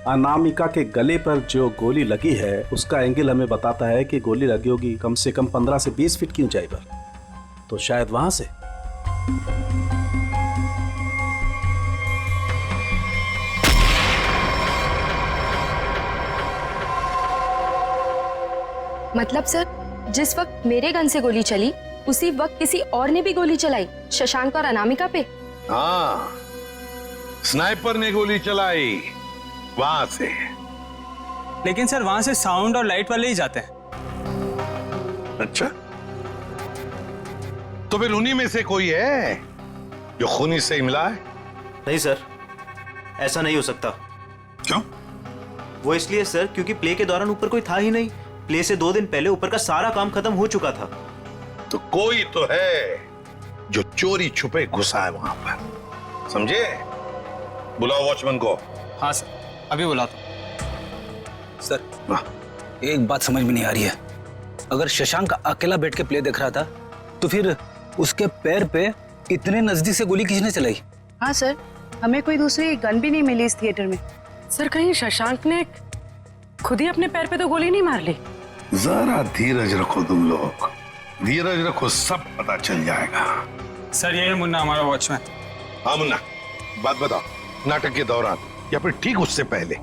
अनामिका के गले पर जो गोली लगी है उसका एंगल हमें बताता है कि गोली लगी होगी कम से कम 15 से 20 फीट की ऊंचाई पर, तो शायद वहां से। मतलब सर, जिस वक्त मेरे गन से गोली चली उसी वक्त किसी और ने भी गोली चलाई शशांक और अनामिका पे? हाँ, स्नाइपर ने गोली चलाई वहां से। लेकिन सर वहां से साउंड और लाइट वाले ही जाते हैं। अच्छा, तो फिर उन्हीं में से कोई है जो खूनी से इमला है? नहीं सर, ऐसा नहीं हो सकता। क्यों? वो इसलिए सर क्योंकि प्ले के दौरान ऊपर कोई था ही नहीं। प्ले से 2 दिन पहले ऊपर का सारा काम खत्म हो चुका था। तो कोई तो है जो चोरी छुपे घुसा है वहां पर, समझे? बुलाओ वॉचमैन को। हाँ सर, अभी बुलाता हूं। सर, एक बात समझ में नहीं आ रही है। अगर शशांक अकेला बैठ के प्ले देख रहा था तो फिर उसके पैर पे इतने नजदीक से गोली किसने चलाई? हाँ सर, हमें कोई दूसरी गन भी नहीं मिली इस थिएटर में। सर कहीं शशांक ने खुद ही अपने पैर पे तो गोली नहीं मार ली? जरा धीरज रखो तुम लोग, धीरज रखो, सब पता चल जाएगा। सर ये है मुन्ना, हमारा वॉचमैन। हाँ मुन्ना, बात बताओ, नाटक के दौरान या फिर ठीक उससे पहले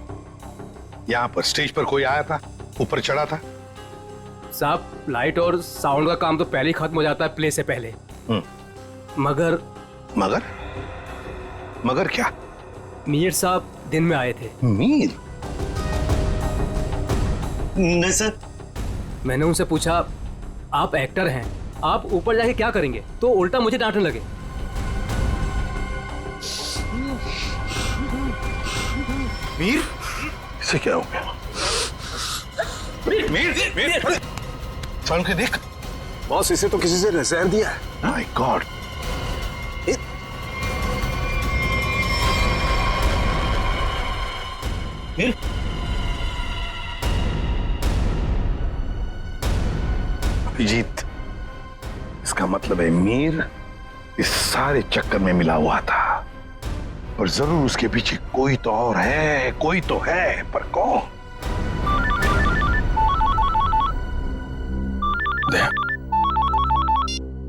यहाँ पर स्टेज पर कोई आया था, ऊपर चढ़ा था? साहब, लाइट और साउंड का काम तो पहले ही खत्म हो जाता है प्ले से पहले। मगर मगर मगर क्या? मीर साहब दिन में आए थे। मीर? नहीं सर। मैंने उनसे पूछा, आप एक्टर हैं, आप ऊपर जाके क्या करेंगे? तो उल्टा मुझे डांटने लगे। मीर? इसे क्या हो गया? मीर साउंड के देख। बॉस, इसे तो किसी से नजर दिया है। My God. अभिजीत, इसका मतलब है मीर इस सारे चक्कर में मिला हुआ था, और जरूर उसके पीछे कोई तो और है, कोई तो है, पर कौन? दे।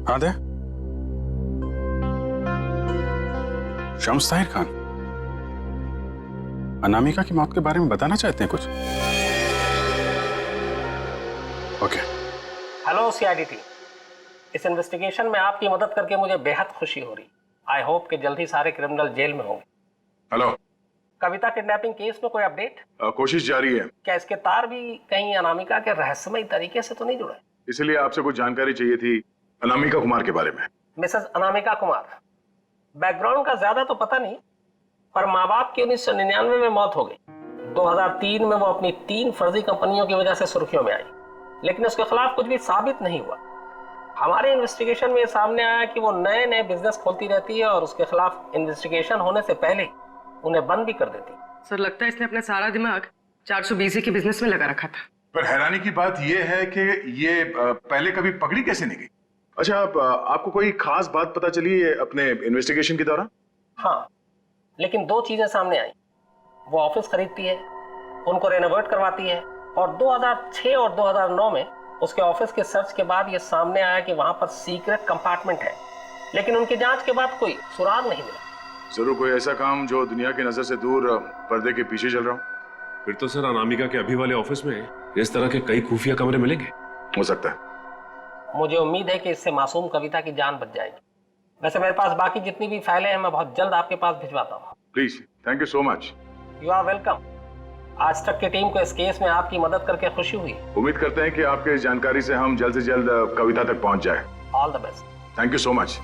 हाँ दे। शम्स ताहिर खान, अनामिका की मौत के बारे में बताना चाहते हैं कुछ? ओके। हेलो सीआईडी टीम, इस इन्वेस्टिगेशन में आपकी मदद करके मुझे बेहद खुशी हो रही। आई होप कि जल्द ही सारे क्रिमिनल जेल में होंगे। हेलो, कविता किडनैपिंग केस में कोई अपडेट? कोशिश जारी है। क्या इसके तार भी कहीं अनामिका के रहस्यमय तरीके से तो नहीं जुड़े? इसलिए आपसे कुछ जानकारी चाहिए थी अनामिका कुमार के बारे में। मिसेस अनामिका कुमार, बैकग्राउंड का ज्यादा तो पता नहीं, पर माँ बाप की 1999 में मौत हो गई। 2003 में वो अपनी 3 फर्जी कंपनियों की वजह से सुर्खियों में आई, लेकिन उसके खिलाफ कुछ भी साबित नहीं हुआ। हमारे इन्वेस्टिगेशन में सामने आया कि वो नए नए बिजनेस खोलती रहती है और उसके खिलाफ इन्वेस्टिगेशन होने से पहले उन्हें बंद भी कर देती। सर लगता है इसने अपना सारा दिमाग 420 के बिजनेस में लगा रखा था। पर हैरानी की बात यह है कि ये पहले कभी पकड़ी कैसे नहीं गई? अच्छा, आपको कोई खास बात पता चली है अपने इन्वेस्टिगेशन के दौरान? हाँ, लेकिन 2 चीजें सामने आई। वो ऑफिस खरीदती है, उनको रेनोवेट करवाती है, और 2006 और 2009 में उसके ऑफिस के सर्च के बाद ये सामने आया कि वहां पर सीक्रेट कंपार्टमेंट है, लेकिन उनकी जांच के बाद कोई सुराग नहीं मिला। जरूर कोई ऐसा काम जो दुनिया की नजर से दूर पर्दे के पीछे चल रहा हो। फिर तो सर अनामिका के अभी वाले ऑफिस में इस तरह के कई खुफिया कमरे मिलेंगे। हो सकता है। मुझे उम्मीद है कि इससे मासूम कविता की जान बच जाएगी। वैसे मेरे पास बाकी जितनी भी फाइलें हैं मैं बहुत जल्द आपके पास भिजवाता हूँ। Please, thank you so much. You are welcome. आज तक की टीम को इस केस में आपकी मदद करके खुशी हुई। उम्मीद करते हैं कि आपके इस जानकारी से हम जल्द से जल्द कविता तक पहुंच जाए। All the best. Thank you so much.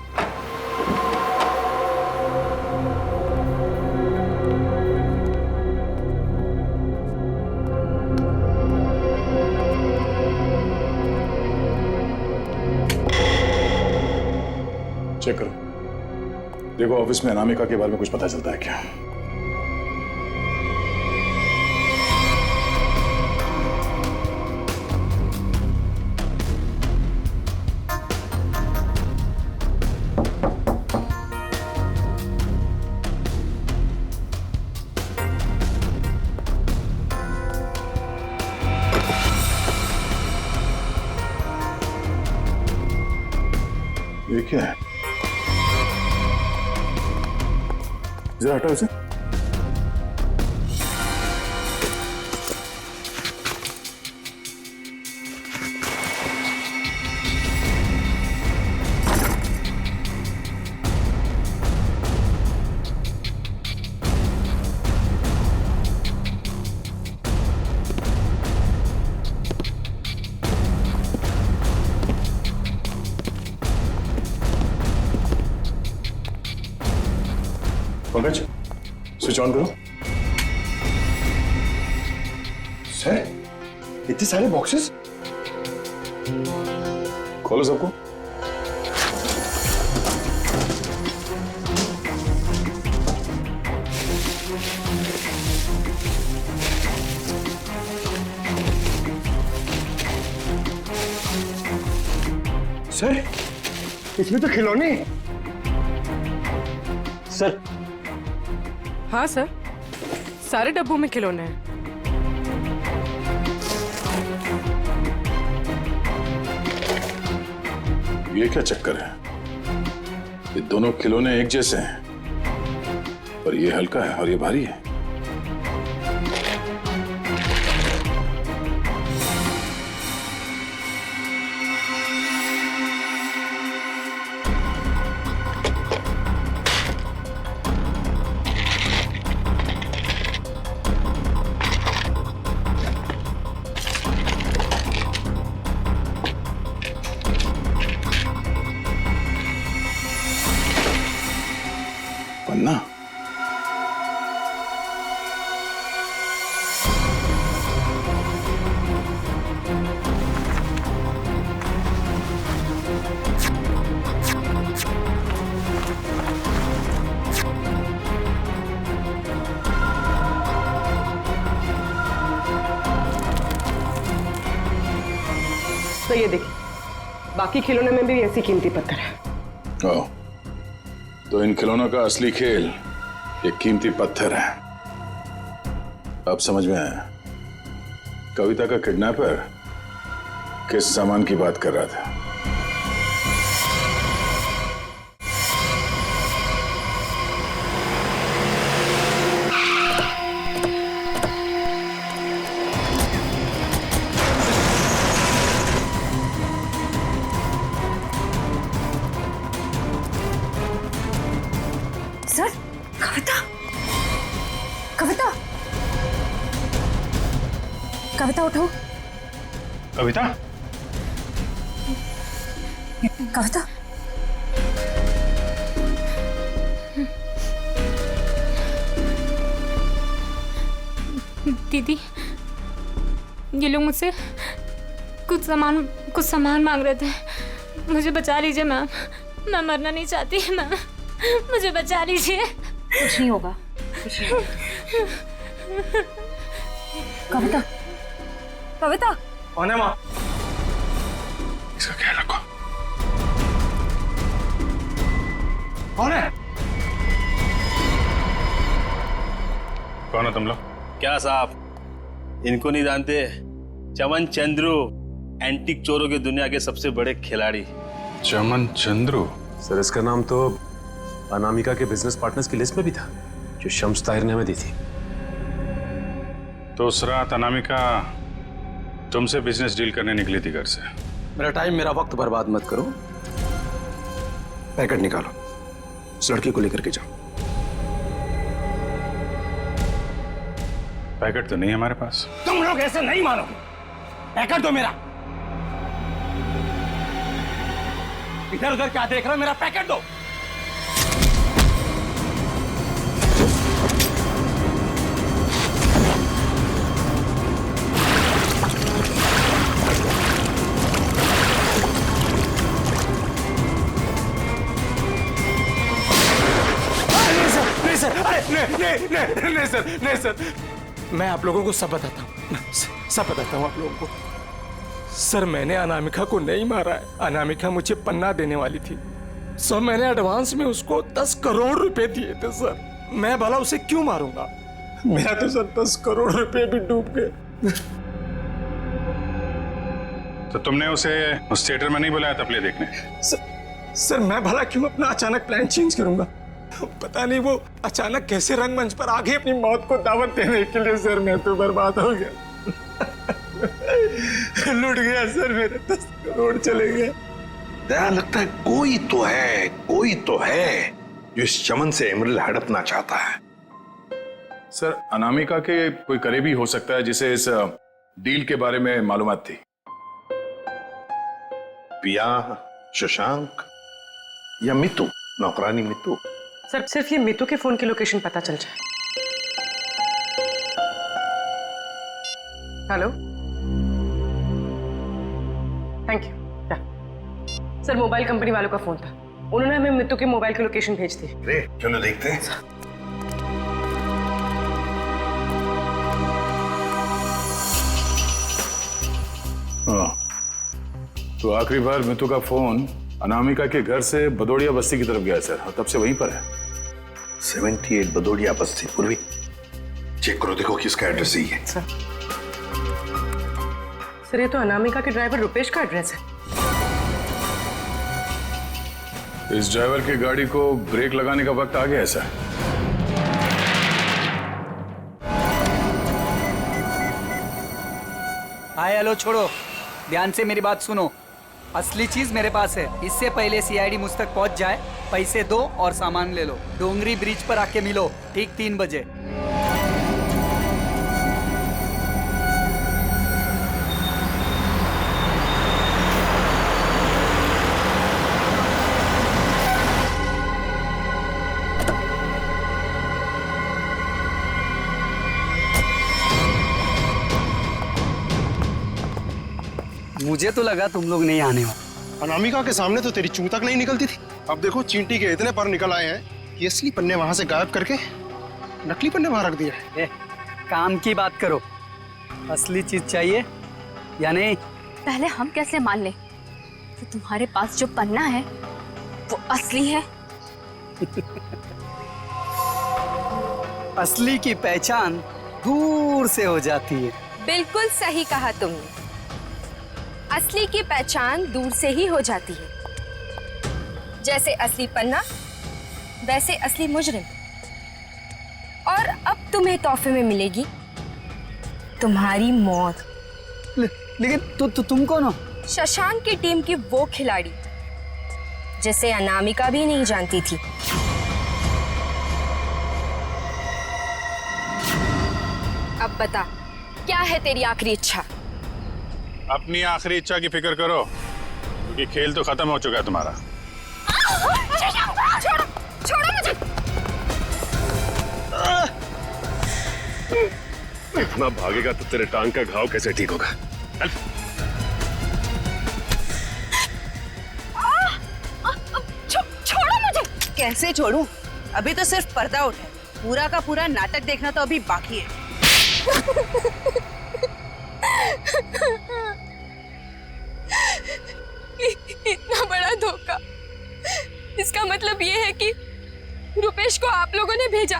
Check करो, देखो ऑफिस में अनामिका के बारे में कुछ पता चलता है क्या? ये क्या है? जरा हटाओ इसे। पंकज, स्विच ऑन करो। सर, इतने सारे बॉक्सेस? खोलो सबको। सर, इसमें तो खिलौने। सर। हाँ सर, सारे डब्बों में खिलौने हैं। ये क्या चक्कर है? ये दोनों खिलौने एक जैसे हैं, पर ये हल्का है और ये भारी है। पन्ना? तो ये देखिए, बाकी खिलौने में भी ऐसी कीमती पत्थर है। ओह, तो इन खिलौनों का असली खेल ये कीमती पत्थर है। अब समझ में आया, कविता का किडनैपर किस सामान की बात कर रहा था। सर, कविता, कविता, कविता उठो। कविता? कविता, दीदी, ये लोग मुझसे कुछ सामान मांग रहे थे। मुझे बचा लीजिए मैम, मैं मरना नहीं चाहती मैम, मुझे बचा लीजिए। कुछ नहीं होगा, कुछ नहीं होगा। कविता, कविता। कौन है माँ? इसका ख्याल रखो। कौन है? कौन हो तुम लोग? क्या साहब, इनको नहीं जानते? चमन चंद्रू, एंटीक चोरों की दुनिया के सबसे बड़े खिलाड़ी। चमन चंद्रू? सर इसका नाम तो अनामिका के बिजनेस पार्टनर्स की लिस्ट में भी था, जो शम्स ताहिर ने हमें दी थी। तो उस रात अनामिका तुमसे बिजनेस डील करने निकली थी घर से। मेरा टाइम, मेरा वक्त बर्बाद मत करो। पैकेट निकालो, उस लड़की को लेकर के जाओ। पैकेट तो नहीं है हमारे पास। तुम लोग ऐसे नहीं मानोगे। पैकेट दो मेरा। इधर उधर क्या देख रहे हो? मेरा पैकेट दो। नहीं सर, मैं आप लोगों को सब बताता हूँ, सब बताता हूँ आप लोगों को। सर मैंने अनामिका को नहीं मारा है। अनामिका मुझे पन्ना देने वाली थी, सर मैंने एडवांस में उसको 10 करोड़ रुपए दिए थे सर। मैं भला उसे क्यों मारूंगा? मेरा तो सर 10 करोड़ रुपए भी डूब गए। तो तुमने उसे उस थिएटर में नहीं बुलाया था प्ले देखने? सर मैं भला क्यों अपना अचानक प्लान चेंज करूंगा? पता नहीं वो अचानक कैसे रंगमंच पर आ गई अपनी मौत को दावत देने के लिए। सर मैं तो बर्बाद हो गया। लूट गया सर, मेरे 10 करोड़ चले गए। दया, लगता है कोई तो है जो इस चमन से एमरल्ड हड़पना चाहता है। सर अनामिका के कोई करीबी हो सकता है जिसे इस डील के बारे में मालूमात थी। पिया, शशांक या मितू, नौकरानी मितू। सर सिर्फ ये मितू के फोन की लोकेशन पता चल जाए। Hello, thank you. Sir mobile company वालों का फोन था, उन्होंने हमें मितू के मोबाइल की लोकेशन भेज दी। अरे चलो देखते हैं। हाँ, तो आखिरी बार मितू का फोन अनामिका के घर से बदोड़िया बस्ती की तरफ गया सर, और तब से वहीं पर है। 78 बदोड़िया बस्ती। पूर्वी चेक करो, देखो किसका एड्रेस यही है। सर ये तो अनामिका के ड्राइवर रुपेश का एड्रेस है। इस ड्राइवर की गाड़ी को ब्रेक लगाने का वक्त आ गया है सर। हाय हेलो छोड़ो, ध्यान से मेरी बात सुनो। असली चीज मेरे पास है। इससे पहले सीआईडी मुझ तक पहुंच जाए, पैसे दो और सामान ले लो। डोंगरी ब्रिज पर आके मिलो ठीक 3 बजे। मुझे तो लगा तुम लोग नहीं आने वाले। अनामिका के सामने तो तेरी चूं तक नहीं निकलती थी। अब देखो चींटी के इतने पर निकल आए हैं कि असली पन्ने वहां से गायब करके नकली पन्ने वहां रख दिए। काम की बात करो, असली चीज चाहिए या नहीं? पहले हम कैसे मान लें कि तुम्हारे पास जो पन्ना है वो असली है? असली की पहचान दूर से हो जाती है। बिल्कुल सही कहा तुमने, असली की पहचान दूर से ही हो जाती है। जैसे असली पन्ना वैसे असली मुजरिम। और अब तुम्हें तोहफे में मिलेगी तुम्हारी मौत। लेकिन तुम कौन हो? शशांक की टीम की वो खिलाड़ी जिसे अनामिका भी नहीं जानती थी। अब बता, क्या है तेरी आखिरी इच्छा? अपनी आखिरी इच्छा की फिक्र करो, क्योंकि खेल तो खत्म हो चुका है तुम्हारा। छोड़ो, छोड़ो मुझे। इतना भागेगा तो तेरे टांग का घाव कैसे ठीक होगा? छोड़ो मुझे। कैसे छोड़ूं? अभी तो सिर्फ पर्दा उठा है, पूरा का पूरा नाटक देखना तो अभी बाकी है। इतना बड़ा धोखा। इसका मतलब ये है कि रुपेश को आप लोगों ने भेजा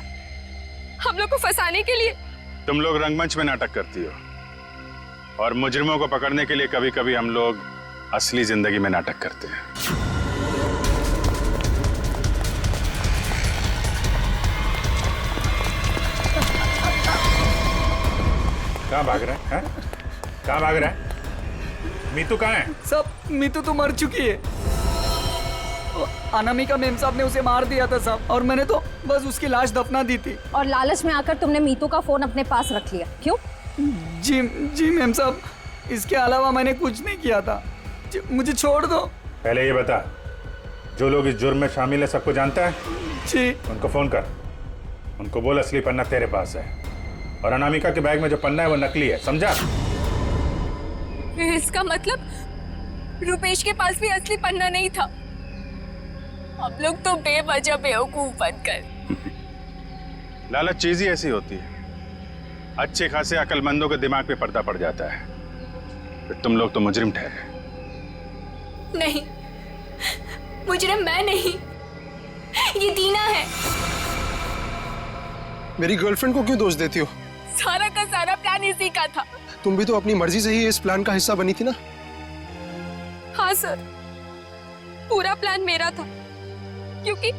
हम लोग को फंसाने के लिए। तुम लोग रंगमंच में नाटक करती हो और मुजरिमों को पकड़ने के लिए कभी कभी हम लोग असली जिंदगी में नाटक करते हैं। कहाँ भाग रहा है? कहाँ भाग रहा है? मीतू कहाँ है? सब मीतू तो मर चुकी है। अनामिका मेम साहब ने उसे मार दिया था साहब, और मैंने तो बस उसकी लाश दफना दी थी। और लालच में आकर तुमने मीतू का फोन अपने पास रख लिया, क्यों? जी मेम साहब, इसके अलावा मैंने कुछ नहीं किया था। मुझे छोड़ दो। पहले ये बता, जो लोग इस जुर्म में शामिल है सबको जानता है? जी। उनको फोन कर, उनको बोल असली पन्ना तेरे पास है और अनामिका के बैग में जो पन्ना है वो नकली है, समझा? इसका मतलब रुपेश के पास भी असली पन्ना नहीं था। हम लोग तो बेवजह बेवकूफ बनकर। लालच चीज ही ऐसी होती है, अच्छे खासे अकलमंदों के दिमाग पे पर्दा पड़ जाता है, फिर तुम लोग तो मुजरिम ठहरे। नहीं, मुजरिम मैं नहीं, ये दीना है। मेरी गर्लफ्रेंड को क्यों दोष देती हो? सारा का सारा प्लान इसी का था। तुम भी तो अपनी मर्जी से ही इस प्लान का हिस्सा बनी थी ना? हाँ सर, पूरा प्लान मेरा था, क्योंकि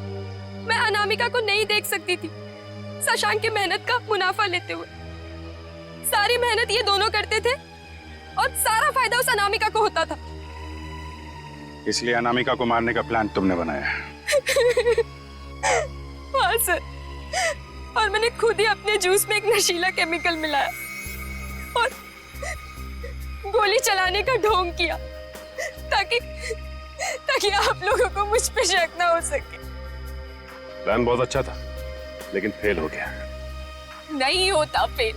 मैं अनामिका को नहीं देख सकती थी शशांक की मेहनत का मुनाफा लेते हुए। सारी मेहनत ये दोनों करते थे और सारा फायदा उस अनामिका को होता था। इसलिए अनामिका को मारने का प्लान तुमने बनाया। हाँ सर, और मैंने खुद ही अपने जूस में एक नशीला केमिकल मिलाया और गोली चलाने का ढोंग किया ताकि आप लोगों को मुझ पे शक ना हो सके। प्लान बहुत अच्छा था, लेकिन फेल हो गया। नहीं होता फेल।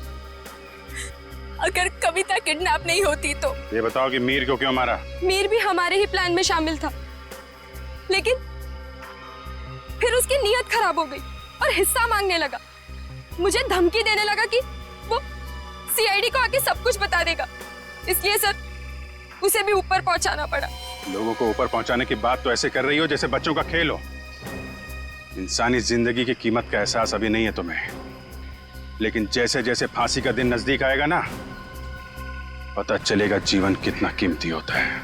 अगर कविता किडनैप नहीं होती तो। ये बताओ कि मीर को क्यों मारा? मीर भी हमारे ही प्लान में शामिल था, लेकिन फिर उसकी नीयत खराब हो गई और हिस्सा मांगने लगा। मुझे धमकी देने लगा कि वो सीआईडी को आके सब कुछ बता देगा। इसलिए सर, उसे भी ऊपर पहुंचाना पड़ा। लोगों को ऊपर पहुंचाने की बात तो ऐसे कर रही हो जैसे बच्चों का खेल हो। इंसानी जिंदगी की कीमत का एहसास अभी नहीं है तुम्हें, लेकिन जैसे जैसे फांसी का दिन नजदीक आएगा ना, पता चलेगा जीवन कितना कीमती होता है।